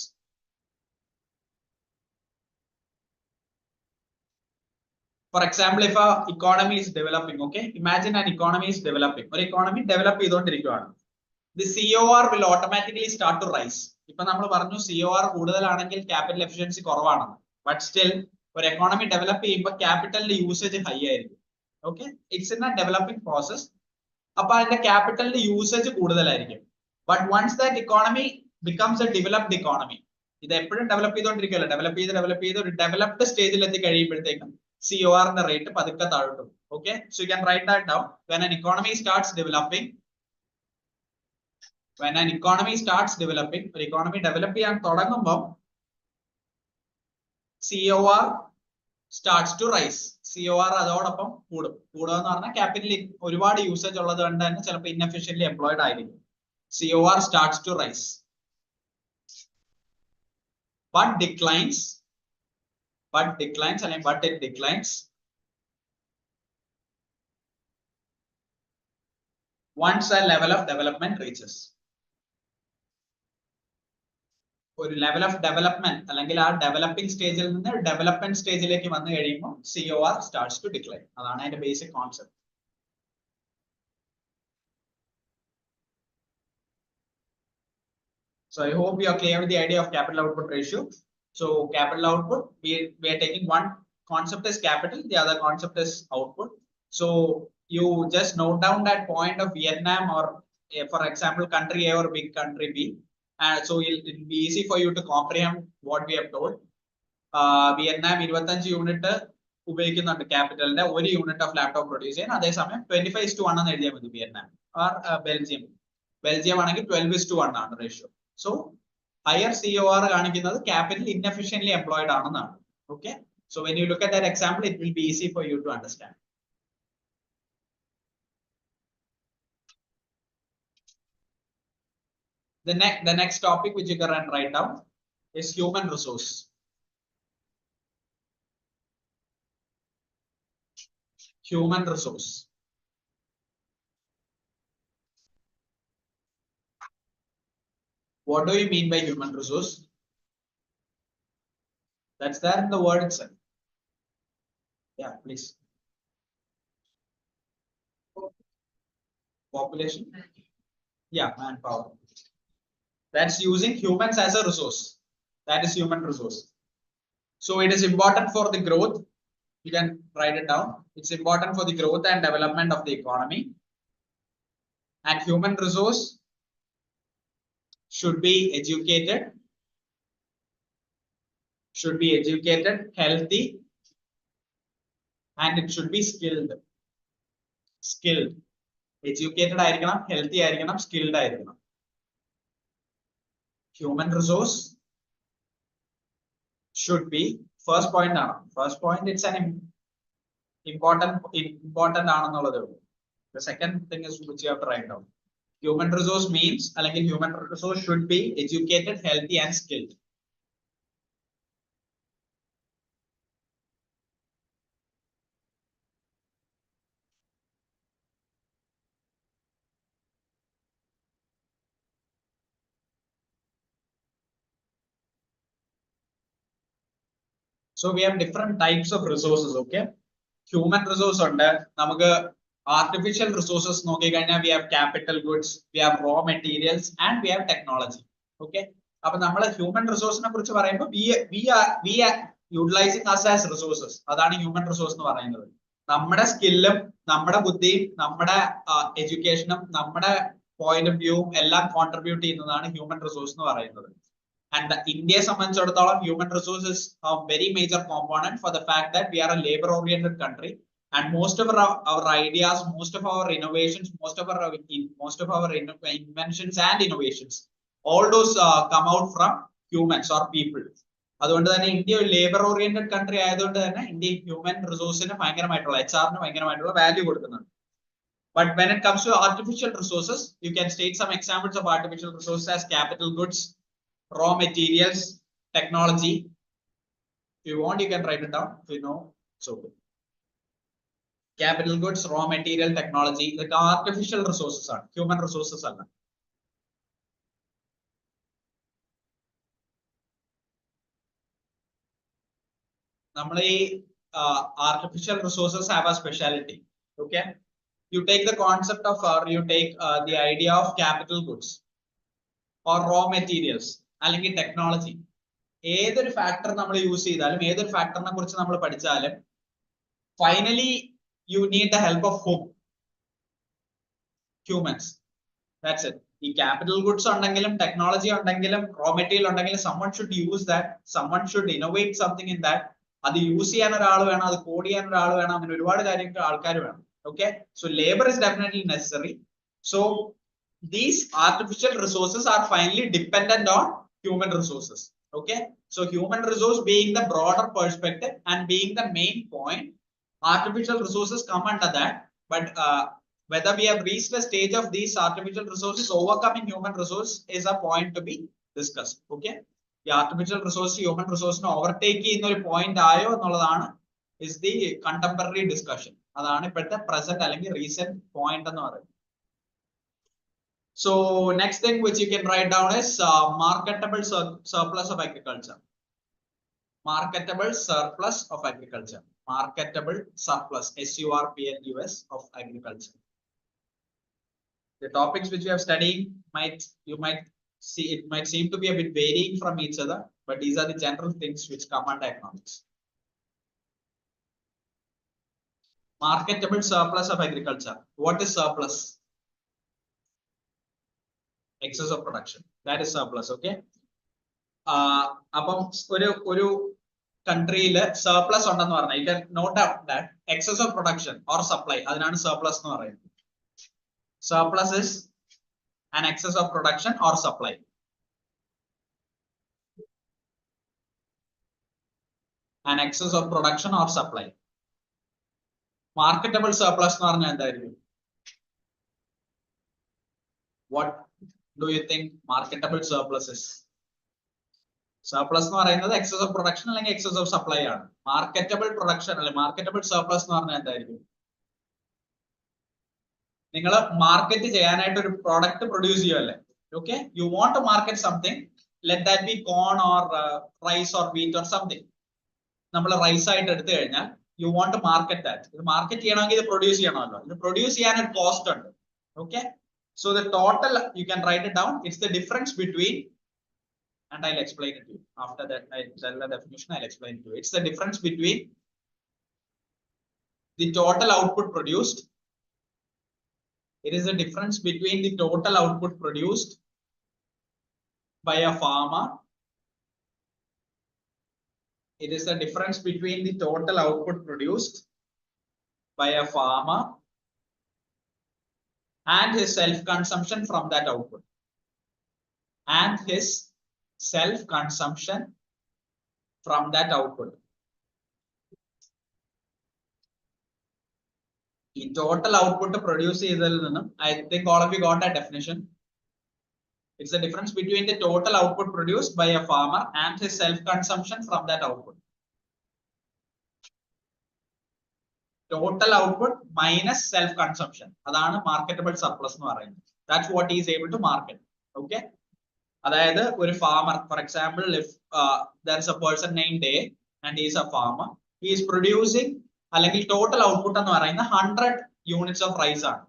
For example, if a economy is developing, okay, imagine an economy is developing. Or economy develop ചെയ്തുകൊണ്ടിരിക്കുകയാണ്. The COR will automatically start to rise. ഇപ്പൊ നമ്മൾ പറഞ്ഞു COR കൂടുതലാണെങ്കിൽ capital efficiency കുറവാണെന്ന്. But still, ഒരു economy develop ചെയ്യുമ്പോൾ capital usage high ആയിരിക്കും. Okay, it's in a developing process. അപ്പൊ അതിന്റെ capital usage കൂടുതലായിരിക്കും. But once that economy becomes a developed economy, ഇത് എപ്പോഴും ഡെവലപ്പ് ചെയ്തുകൊണ്ടിരിക്കുകയല്ല, ഡെവലപ്പ് ചെയ്ത് ഒരു ഡെവലപ്ഡ് സ്റ്റേജിൽ എത്തി കഴിയുമ്പോഴത്തേക്കും COR ന്റെ റേറ്റ് പതുക്കെ താഴോട്ടും. Okay, so you can write that down. When an economy starts developing, ഒരു economy develop ചെയ്യാൻ തുടങ്ങുമ്പോൾ COR starts to rise. COR അതോടൊപ്പം കൂടുക എന്ന് പറഞ്ഞാൽ ക്യാപിറ്റൽ ഒരുപാട് യൂസേജ് ഉള്ളത് കൊണ്ട് തന്നെ ചിലപ്പോൾ ഇൻഎഫിഷ്യന്റ്ലി എംപ്ലോയിഡ് ആയിരിക്കും. COR starts to rise but declines അല്ലെങ്കിൽ but it declines once a level of development reaches. ഒരു ലെവൽ ഓഫ് ഡെവലപ്മെന്റ് അല്ലെങ്കിൽ ആ ഡെവലപ്പിംഗ് സ്റ്റേജിൽ നിന്ന് ഡെവലപ്മെന്റ് സ്റ്റേജിലേക്ക് വന്നു കഴിയുമ്പോൾ COR starts to decline. അതാണ് അതിന്റെ basic concept. So I hope you are clear with the idea of capital output ratio. So capital output, we are taking one concept as capital, the other concept is output. So you just note down that point of Vietnam or for example, country A or big country B. And so it'll be easy for you to comprehend what we have told. Vietnam 25 unit ഉപയോഗിക്കുന്നുണ്ട് ക്യാപിറ്റലിന്റെ ഒരു unit of laptop produce ചെയ്യാൻ. അതേസമയം 25:1 എന്ന് എഴുതിയാൽ മതി Vietnam or Belgium ആണെങ്കിൽ 12:1 ആണ് ratio. So higher COR കാണിക്കുന്നത് ക്യാപിറ്റൽ ഇൻഎഫിഷ്യന്റ്ലി എംപ്ലോയിഡ് ആണെന്നാണ്. Okay, so when you look at that example it will be easy for you to understand. The next topic which you can write down is human resource. Human resource. What do you mean by human resource? That's there in the word itself. Yeah, please. Population. Yeah, manpower. That's using humans as a resource. That is human resource. So it is important for the growth. You can write it down. It's important for the growth and development of the economy. And human resource should be educated, healthy, and it should be skilled. Educated ആയിരിക്കണം, healthy ആയിരിക്കണം, skilled ആയിരിക്കണം. Human resource should be first point ആണ്. First point, it's an important ആണെന്നുള്ളതേ ഉള്ളൂ. The second thing is which you have to write down. Human resource means അല്ലെങ്കിൽ human resource should be educated, healthy, and skilled. So we have different types of resources. Okay, human resource ഉണ്ട്, നമുക്ക് artificial resources നോക്കിക്കഴിഞ്ഞാൽ we have capital goods, we have raw materials, and we have technology. Okay, അപ്പൊ നമ്മൾ human resource നെ കുറിച്ച് പറയുമ്പോൾ we are utilizing us as resources. അതാണ് human resource എന്ന് പറയുന്നത്. നമ്മുടെ സ്കില്ലും നമ്മുടെ ബുദ്ധിയും നമ്മുടെ എഡ്യൂക്കേഷനും നമ്മുടെ പോയിന്റ് ഓഫ് വ്യൂവും എല്ലാം കോൺട്രിബ്യൂട്ട് ചെയ്യുന്നതാണ് human resource എന്ന് പറയുന്നത്. And the India സംബന്ധിച്ചിടത്തോളം human resource is a very major component for the fact that we are a labor oriented country, and most of our ideas, most of our innovations, most of our inventions and innovations, all those come out from humans or people. അതുകൊണ്ട് തന്നെ India ഒരു labour oriented country ആയതുകൊണ്ട് തന്നെ India human റിസോഴ്സിന് ഭയങ്കരമായിട്ടുള്ള HR ഭയങ്കരമായിട്ടുള്ള value കൊടുക്കുന്നുണ്ട്. But when it comes to artificial resources, you can state some examples of artificial resources as capital goods, raw materials, technology. If you want, you can write it down. If you know, so good. Capital goods, raw material, technology, the artificial resources are human resources are. Normally, artificial resources have a speciality. Okay, you take the concept of, or you take the idea of capital goods or raw materials. അല്ലെങ്കിൽ technology, ഏതൊരു factor നമ്മൾ use ചെയ്താലും ഏതൊരു ഫാക്ടറിനെ കുറിച്ച് നമ്മൾ പഠിച്ചാലും finally you need the help of ഹൂം? Humans. That's it. ഈ capital goods ഉണ്ടെങ്കിലും ടെക്നോളജി ഉണ്ടെങ്കിലും റോ മെറ്റീരിയൽ ഉണ്ടെങ്കിലും someone should use that, someone should innovate something in that. അത് യൂസ് ചെയ്യാൻ ഒരാൾ വേണം, അത് കോഡ് ചെയ്യാൻ ഒരാൾ വേണം, അങ്ങനെ ഒരുപാട് കാര്യങ്ങൾ ആൾക്കാർ വേണം. Okay, so labor is definitely necessary. So these artificial resources are finally dependent on human resources. Okay, so human resource being the broader perspective and being the main point, artificial resources come under that. But whether we have reached the stage of these artificial resources overcoming human resource is a point to be discussed. Okay, the artificial resource human resource no overtake ചെയ്യുന്ന ഒരു point ആയോ എന്നുള്ളതാണ് is the contemporary discussion. അതാണ് ഇപ്പോഴത്തെ present അല്ലെങ്കിൽ recent point എന്ന് പറയുന്നത്. So next thing which you can write down is marketable surplus of agriculture. Marketable surplus of agriculture. Marketable surplus, SURPLUS, of agriculture. The topics which you have studied you might see, it might seem to be a bit varying from each other, but these are the general things which come under economics. Marketable surplus of agriculture. What is surplus? Excess of production. That is surplus, okay? Upon ഒരു കൺട്രിയിൽ surplus ഉണ്ടെന്ന് പറഞ്ഞാൽ you can note out that excess of production or supply അതിനാണ് surplus എന്ന് പറയുന്നത്. Surplus is an excess of production or supply. An excess of production or supply. Marketable surplus എന്ന് പറഞ്ഞാൽ എന്തായിരിക്കും? What do you think marketable surplus is? Surplus എന്ന് പറയുന്നത് excess of production അല്ലെങ്കിൽ excess of supply ആണ്. Marketable production അല്ലെങ്കിൽ marketable surplus എന്ന് പറഞ്ഞാൽ എന്തായിരിക്കും? നിങ്ങൾ മാർക്കറ്റ് ചെയ്യാനായിട്ട് ഒരു പ്രോഡക്റ്റ് പ്രൊഡ്യൂസ് ചെയ്യുമല്ലേ? Okay, you want to market something, let that be corn or rice or wheat or something. നമ്മൾ റൈസ് ആയിട്ട് എടുത്തു കഴിഞ്ഞാൽ you want to market that. ഇത് മാർക്കറ്റ് ചെയ്യണമെങ്കിൽ ഇത് പ്രൊഡ്യൂസ് ചെയ്യണമല്ലോ. ഇത് പ്രൊഡ്യൂസ് ചെയ്യാൻ ഒരു കോസ്റ്റ് ഉണ്ട്. Okay, so the total, you can write it down, it's the difference between, and I'll explain it to you. After that, I'll tell the definition, I'll explain it to you. It's the difference between the total output produced. It is the difference between the total output produced by a farmer. It is the difference between the total output produced by a farmer and his self-consumption from that output. And his self-consumption from that output. In total output produce ചെയ്തതിൽ നിന്നും, I think all of you got that definition. It's the difference between the total output produced by a farmer and his self-consumption from that output. Total output minus self-consumption. അതാണ് marketable surplus എന്ന് പറയുന്നത്. That's what he is able to market. Okay. അതായത് ഒരു farmer, for example, if there is a person named A and he is a farmer, he is producing അല്ലെങ്കിൽ total output എന്ന് പറയുന്നത് 100 units of rice ആണ്.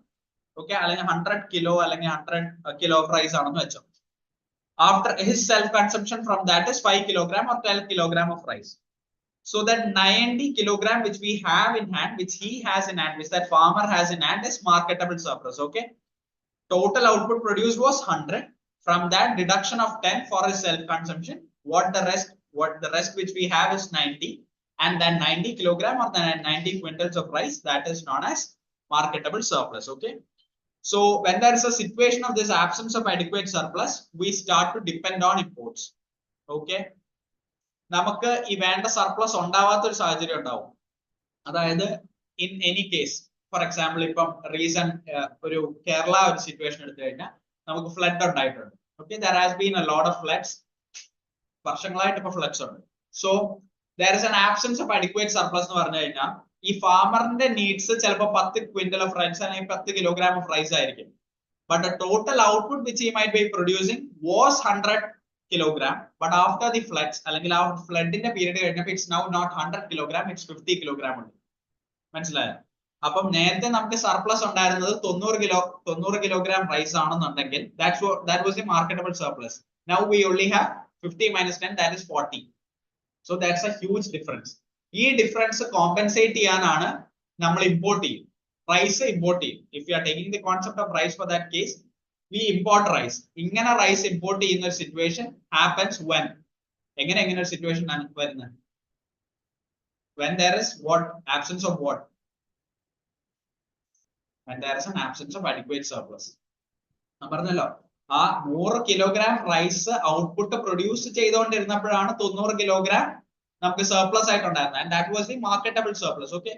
Okay, അല്ലെങ്കിൽ 100 kilo അല്ലെങ്കിൽ 100 kilo of rice ആണെന്ന് വെച്ചോ. After his self-consumption from that is 5 kilogram or 12 kilogram of rice. So that 90 kilogram which we have in hand, which he has in hand, which that farmer has in hand, is marketable surplus. Okay, total output produced was 100. From that, deduction of 10 for his self-consumption. What the rest which we have is 90, and then 90 kilogram or then 90 quintals of rice, that is known as marketable surplus. Okay. So when there is a situation of this absence of adequate surplus, we start to depend on imports. Okay. നമുക്ക് ഈ വേണ്ട surplus ഉണ്ടാവാത്ത ഒരു സാഹചര്യം ഉണ്ടാവും. അതായത് in any case, for example, ഇപ്പം recent ഒരു കേരള ഒരു സിറ്റുവേഷൻ എടുത്തു കഴിഞ്ഞാൽ നമുക്ക് ഫ്ലഡ് ഉണ്ടായിട്ടുണ്ട്. Okay, there has been a lot of floods. വർഷങ്ങളായിട്ട് ഇപ്പൊ ഫ്ലഡ്സ് ഉണ്ട്. So there is an absence of adequate surplus എന്ന് പറഞ്ഞു കഴിഞ്ഞാൽ ഈ ഫാമറിന്റെ നീഡ്സ് ചിലപ്പോൾ 10 ക്വിന്റൽ ഓഫ് റൈസ് അല്ലെങ്കിൽ 10 കിലോഗ്രാം ഓഫ് റൈസ് ആയിരിക്കും. But the total output which he might be producing was 100 kilogram, but after the floods, അല്ലെങ്കിൽ ആ ഫ്ലഡിന്റെ പീരീഡ് കഴിഞ്ഞപ്പോൾ it's now not 100 kilogram, it's 50 kilogram ഉണ്ട്. മനസ്സിലായോ? അപ്പം നേരത്തെ നമുക്ക് സർപ്ലസ് ഉണ്ടായിരുന്നത് 90 കിലോഗ്രാം റൈസ് ആണെന്നുണ്ടെങ്കിൽ that was the marketable surplus. Now we only have 50 minus 10, that is 40. So that's a huge difference. ഈ ഡിഫറൻസ് കോമ്പൻസേറ്റ് ചെയ്യാനാണ് നമ്മൾ ഇമ്പോർട്ട് ചെയ്യും, റൈസ് ഇമ്പോർട്ട് ചെയ്യും. If you are taking the concept of rice for that case, we import rice. ഇങ്ങനെ rice import ചെയ്യുന്ന ഒരു situation happens when എങ്ങനെ ഒരു സിറ്റുവേഷൻ വരുന്നത്? When there is what? Absence of what? When there is an absence of adequate surplus. ഞാൻ പറഞ്ഞല്ലോ ആ 100 kilogram rice output produce ചെയ്തുകൊണ്ടിരുന്നപ്പോഴാണ് 90 കിലോഗ്രാം നമുക്ക് സർപ്ലസ് ആയിട്ടുണ്ടായിരുന്നത്. And that was the marketable surplus. Okay,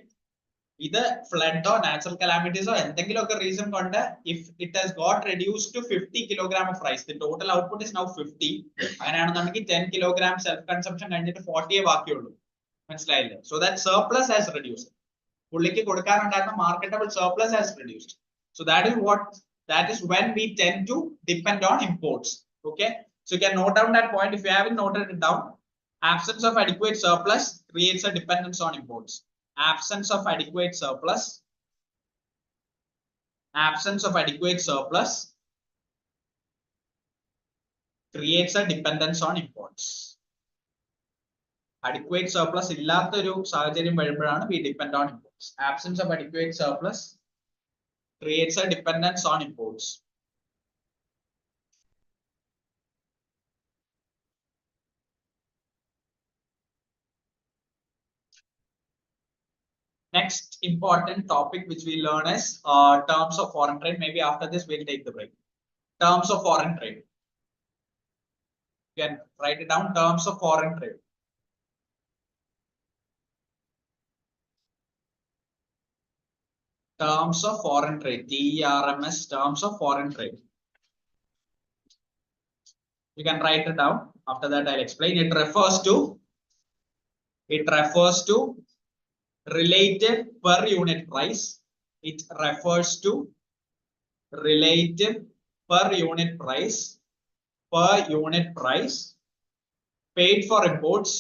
ഇത് ഫ്ലഡോ നാച്ചുറൽ കലാമിറ്റീസോ എന്തെങ്കിലുമൊക്കെ റീസൺ കൊണ്ട് if it has got reduced to 50 kilogram of rice, the total output is now 50. അങ്ങനെയാണെന്നുണ്ടെങ്കിൽ 10 kilogram self consumption കഴിഞ്ഞിട്ട് 40 ബാക്കിയുള്ളൂ. മനസ്സിലായില്ലേ? So that surplus has reduced. പുള്ളിക്ക് കൊടുക്കാനുണ്ടായിരുന്ന marketable surplus has reduced. So that is when we tend to depend on imports. Okay, so you can note down that point if you haven't noted it down. Absence of adequate surplus creates a dependence on imports. Absence of adequate surplus creates a dependence on imports. Adequate surplus ഇല്ലാത്തൊരു സാഹചര്യം വരുമ്പോഴാണ് we depend on imports. Absence of adequate surplus creates a dependence on imports. Next important topic which we learn is terms of foreign trade. Maybe after this we'll take the break. Terms of foreign trade. You can write it down. Terms of foreign trade. Terms of foreign trade. TERMS. Terms of foreign trade. You can write it down. After that, I'll explain. It refers to relative per unit price. It refers to relative per unit price paid for imports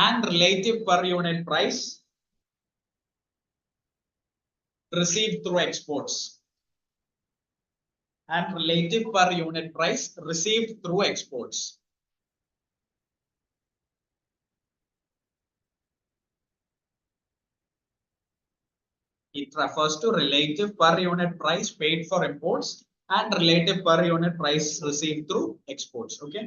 and relative per unit price received through exports. And relative per unit price received through exports. It refers to relative per unit price paid for imports and relative per unit price received through exports. Okay.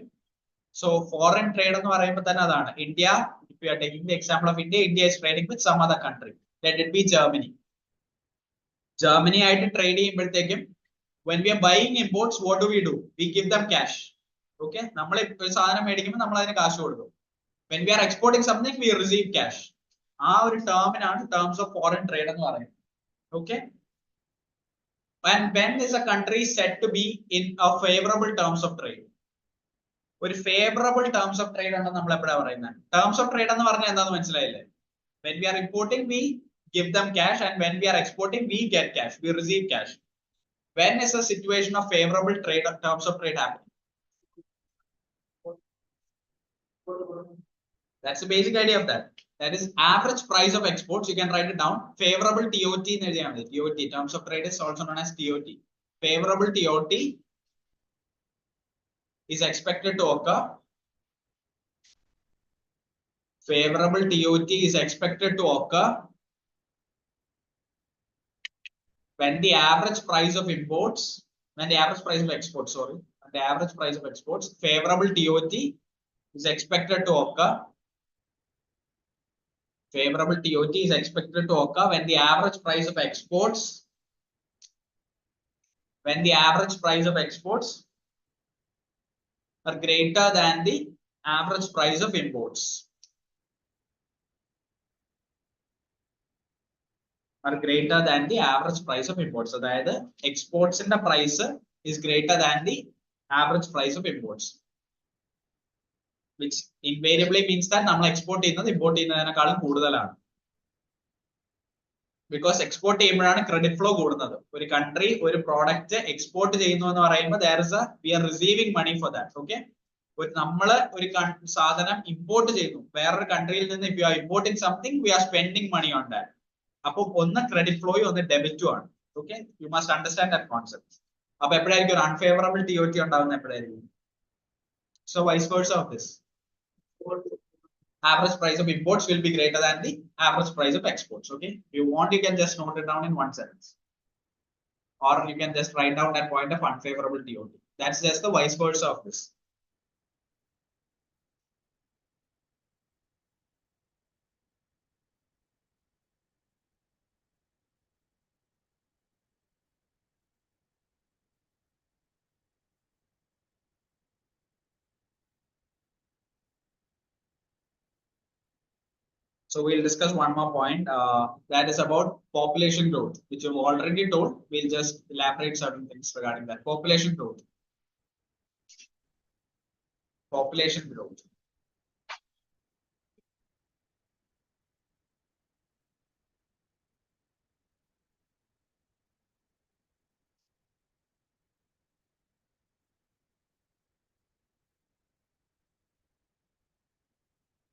So foreign trade എന്ന് പറയുമ്പോൾ തന്നെ അതാണ്. India, if you are taking the example of India, India is trading with some other country. Let it be Germany. Germany ആയിട്ട് trade ചെയ്യുമ്പോഴത്തേക്കും when we are buying imports, what do? We give them cash. Okay. നമ്മൾ ഒരു സാധനം മേടിക്കുമ്പോൾ നമ്മൾ അതിന് കാശ് കൊടുക്കും. When we are exporting something, we receive cash. ആ ഒരു ടേമിനാണ് terms of foreign trade എന്ന് പറയുന്നത്. Okay. When is a country said to be in a favorable terms of trade? ഒരു favorable terms of trade ആണ് നമ്മൾ എപ്പോഴാണ് പറയുന്നത്? Terms of trade എന്ന് പറഞ്ഞാൽ എന്താണെന്ന് മനസ്സിലായില്ലേ? When we are importing, we give them cash, and when we are exporting, we get cash. We receive cash. When is a situation of favorable trade terms of trade happening? That's the basic idea of that. That is average price of exports. You can write it down. Favorable TOT in TOT, terms of trade is also known as TOT. Favorable TOT is expected to occur. Favorable TOT is expected to occur when the average price of imports, when the average price of exports, sorry, the average price of exports, favorable TOT is expected to occur. Favorable TOT is expected to occur when the average price of exports, are greater than the average price of imports. Are greater than the average price of imports. So that the exports in the price is greater than the average price of imports. Which invariably means that നമ്മൾ export ചെയ്യുന്നത് import ചെയ്യുന്നതിനേക്കാളും കൂടുതലാണ്. Because export ചെയ്യുമ്പോഴാണ് credit flow കൂടുന്നത്. ഒരു country ഒരു product export ചെയ്യുന്നു എന്ന് പറയുമ്പോൾ we are receiving money for that. Okay. നമ്മൾ ഒരു സാധനം import ചെയ്യുന്നു വേറൊരു കൺട്രിയിൽ നിന്ന്, if you are importing something, we are spending money on that. അപ്പോൾ ഒന്ന് credit flow ഒന്ന് debit ആണ്. Okay. You must understand that concept. അപ്പോൾ എപ്പോഴായിരിക്കും ഒരു unfavorable TOT ഉണ്ടാവുന്നത് എപ്പോഴായിരിക്കും? So vice versa of this. Average price of imports will be greater than the average price of exports. Okay. If you want, you can just note it down in one sentence. Or you can just write down that point of unfavorable TOT. That's just the vice versa of this. So we'll discuss one more point, that is about population growth, which you've already told. We'll just elaborate certain things regarding that. Population growth. Population growth.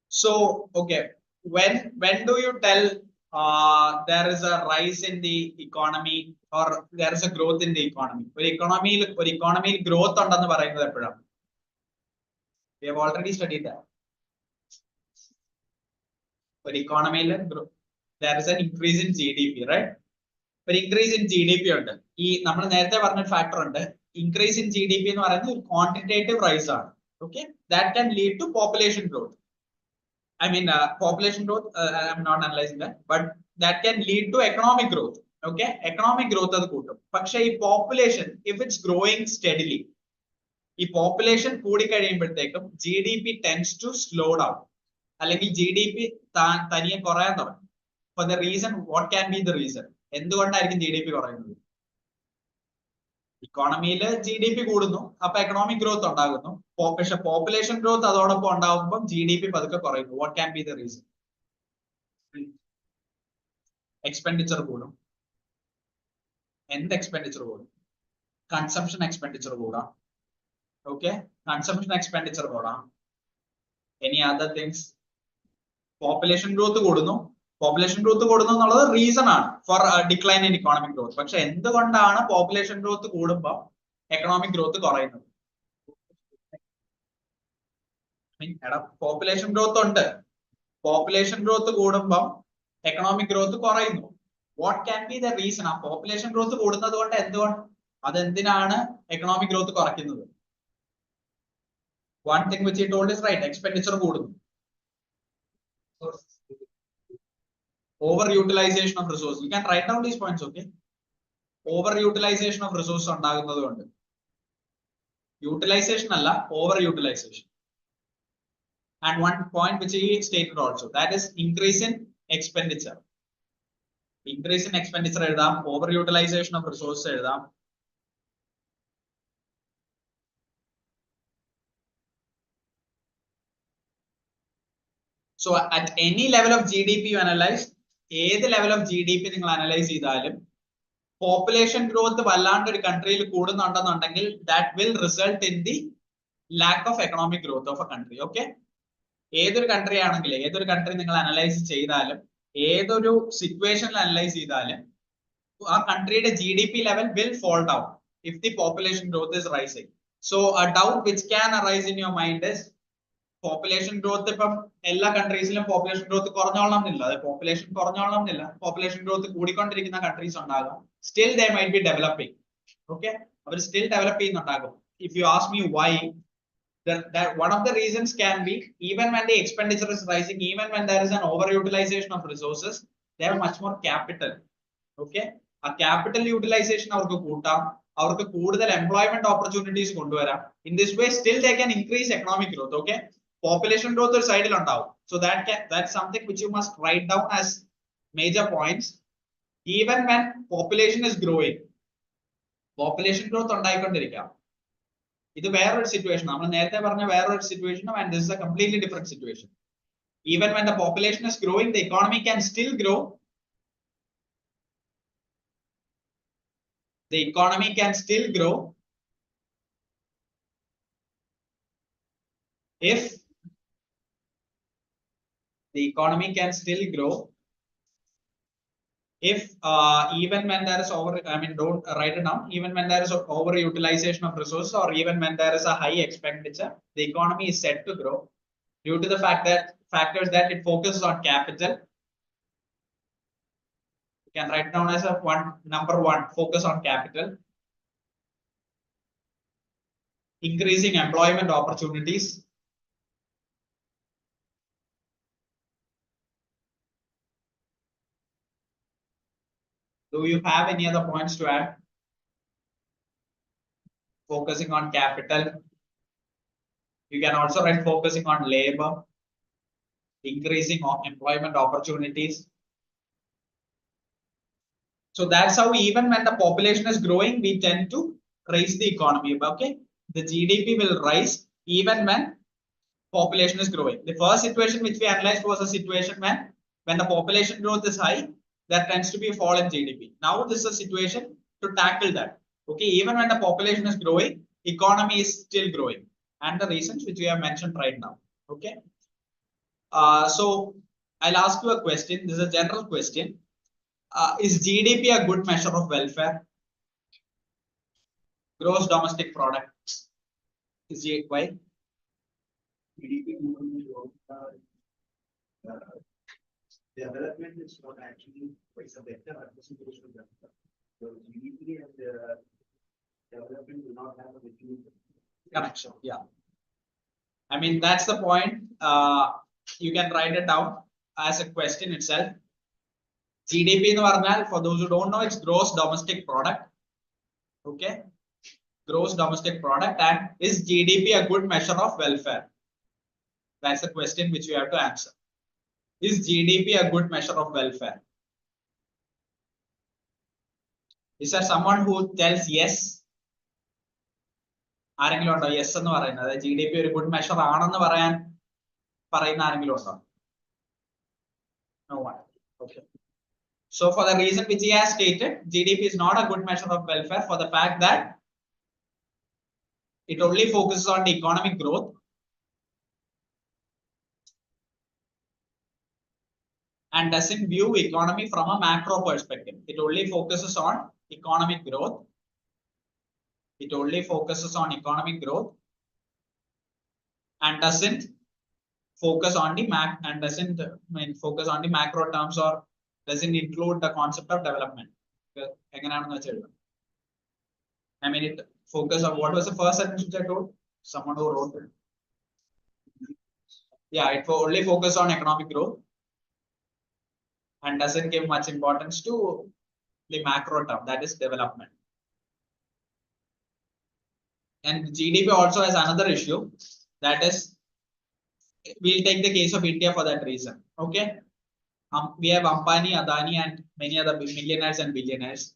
So, okay, when do you tell there is a rise in the economy or there is a growth in the economy. Or economy growth on the we have already studied that. For economy growth, there is an increase in GDP, right? For increase in GDP under factor under increase in GDP and quantitative rise on. Okay, that can lead to population growth. I mean, population growth, I'm not analyzing that, but that can lead to economic growth. Okay, economic growth is good. But population, if it's growing steadily, if population GDP tends to slow down. GDP for the reason, what can be the reason? GDP economy GDP economic growth population growth GDP what can be the reason? Expenditure end expenditure consumption expenditure okay, consumption expenditure any other things? Population growth population growth is reason for a decline in economic growth. But population growth economic growth population growth population growth economic growth what can be the reason? Population growth economic growth one thing which he told is right, expenditure overutilization of resources. You can write down these points, okay? Overutilization of resources utilization alla, overutilization. And one point which he stated also, that is increase in expenditure. Increase in expenditure overutilization of resources so at any level of GDP you analyze, the level of GDP you analyze population growth a country that will result in the lack of economic growth of a country. Okay, either country analyze either situation analyze a country's GDP level will fall down if the population growth is rising. So a doubt which can arise in your mind is population growth countries population growth population growth countries still they might be developing. Okay, but still developing. If you ask me why, that one of the reasons can be even when the expenditure is rising, even when there is an overutilization of resources, they have much more capital. Okay, a capital utilization employment opportunities in this way still they can increase economic growth. Okay, population growth is side so that's something which you must write down as major points. Even when population is growing, population growth this is a situation situation and this is a completely different situation. Even when the population is growing, the economy can still grow. The economy can still grow if the economy can still grow if even when there is don't write it down, even when there is overutilization of resources or even when there is a high expenditure, the economy is set to grow due to the factors that it focuses on capital. You can write down as number one, focus on capital. Increasing employment opportunities. Do you have any other points to add? Focusing on capital. You can also write focusing on labor. Increasing employment opportunities. So that's how even when the population is growing, we tend to raise the economy. Okay, the GDP will rise even when population is growing. The first situation which we analyzed was a situation when the population growth is high, there tends to be a fall in GDP. Now this is a situation to tackle that. Okay, even when the population is growing, economy is still growing, and the reasons which we have mentioned right now. Okay, so I'll ask you a question. This is a general question. Is GDP a good measure of welfare? Gross domestic product. Is it why? GDP development is not actually quite a better representation of development. So GDP and development do not have a between. Connection. Yeah. I mean, that's the point. You can write it down as a question itself. GDP in the for those who don't know, it's gross domestic product. Okay. Gross domestic product. And is GDP a good measure of welfare? That's the question which you have to answer. Is GDP a good measure of welfare? Is there someone who tells yes? ആരെങ്കിലും ഉണ്ടോ yes എന്ന് പറയുന്നത് GDP ഒരു good measure ആണെന്ന് പറയാൻ പറയുന്ന ആരെങ്കിലും ഉണ്ടോ? No one. Okay. So for the reason which he has stated, GDP is not a good measure of welfare for the fact that it only focuses on the economic growth and doesn't view economy from a macro perspective. It only focuses on economic growth. It only focuses on economic growth and doesn't focus on the focus on the macro terms or doesn't include the concept of development. I mean, it focus on what was the first sentence which I told? Someone who wrote it. Yeah, it only focus on economic growth and doesn't give much importance to the macro term, that is development. And GDP also has another issue, that is, we'll take the case of India for that reason. Okay. We have Ambani, Adani, and many other millionaires and billionaires.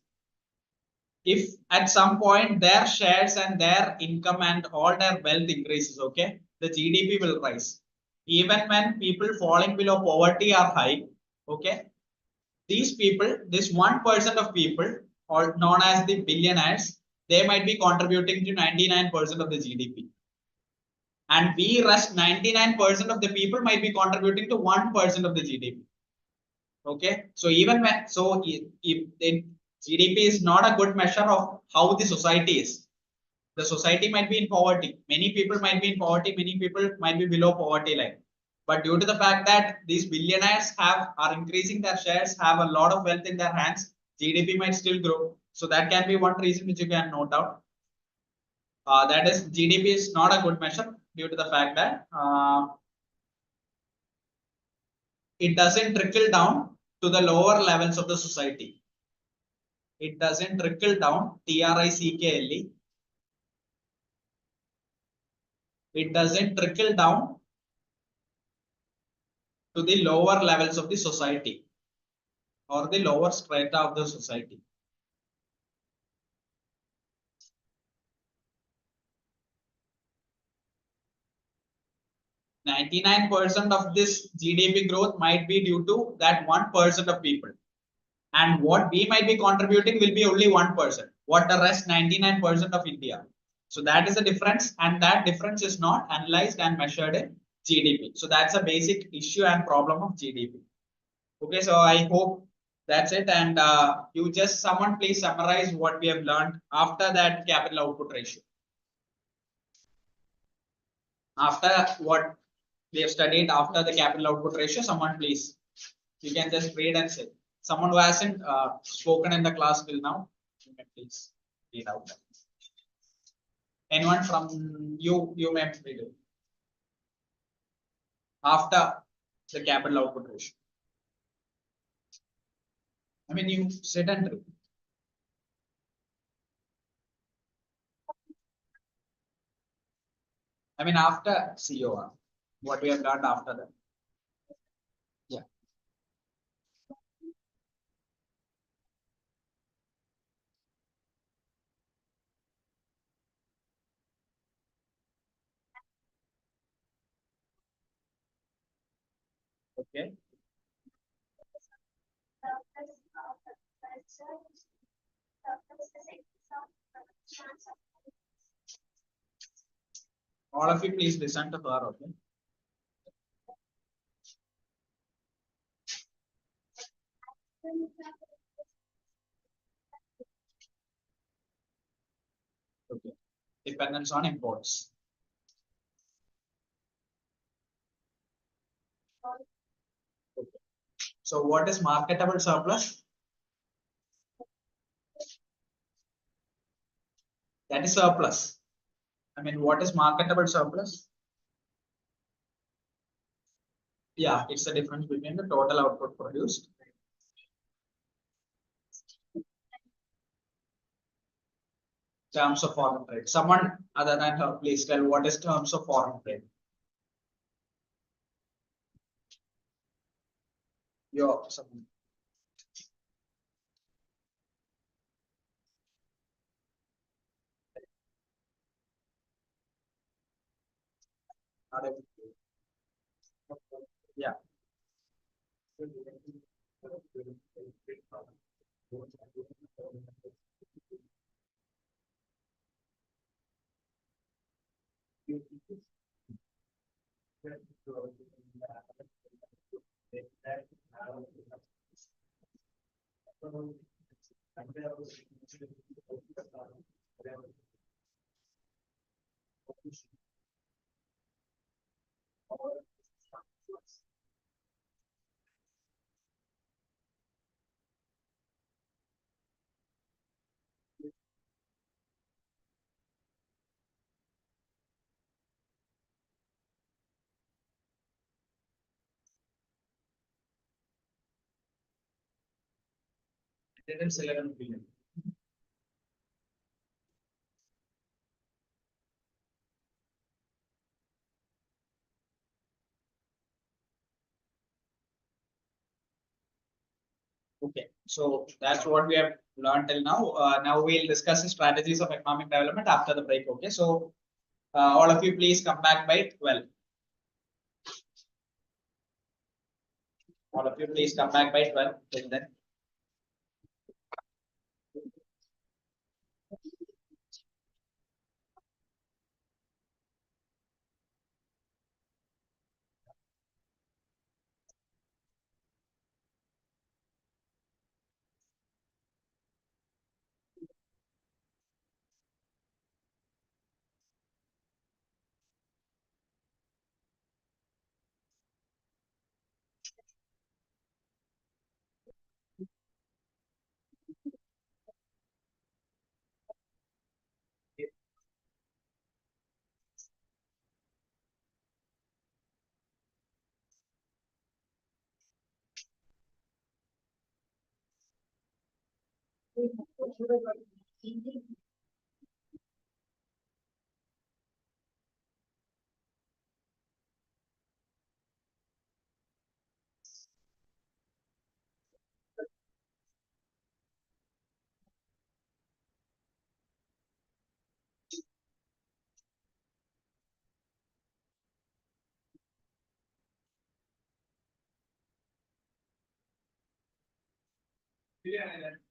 If at some point their shares and their income and all their wealth increases, okay, the GDP will rise. Even when people falling below poverty are high, okay, these people, this 1% of people, or known as the billionaires, they might be contributing to 99% of the GDP. And we rest 99% of the people might be contributing to 1% of the GDP. Okay, so even when if GDP is not a good measure of how the society is. The society might be in poverty. Many people might be in poverty. Many people might be below poverty line. But due to the fact that these billionaires are increasing their shares, have a lot of wealth in their hands, GDP might still grow. So that can be one reason which you can note out. That is, GDP is not a good measure due to the fact that it doesn't trickle down to the lower levels of the society. It doesn't trickle down, TRICKLE. It doesn't trickle down to the lower levels of the society or the lower strata of the society. %99 of this GDP growth might be due to that 1% of people. And what we might be contributing will be only 1%. What the rest 99% of India. So that is the difference, and that difference is not analyzed and measured in GDP. So that's a basic issue and problem of GDP. Okay, so I hope that's it. And you just someone please summarize what we have learned after that capital output ratio. After what we have studied after the capital output ratio, someone please, you can just read and say. Someone who hasn't spoken in the class till now, you may please read out. Anyone from you may read it. After the capital output ratio. I mean, you sit and read. I mean, after COR, what we have learned after that. Yeah. Okay. All of you please listen to her, okay? Okay. Dependence on imports. Okay. So what is marketable surplus? That is surplus. I mean, what is marketable surplus? Yeah, it's the difference between the total output produced. Terms of foreign trade. Someone other than her, please tell what is terms of foreign trade. Someone. Not able to. Yeah. Didn't sell 11 billion. Okay, so that's what we have learned till now. Now we'll discuss the strategies of economic development after the break. Okay, so all of you please come back by 12. All of you please come back by 12. Till then. Yeah.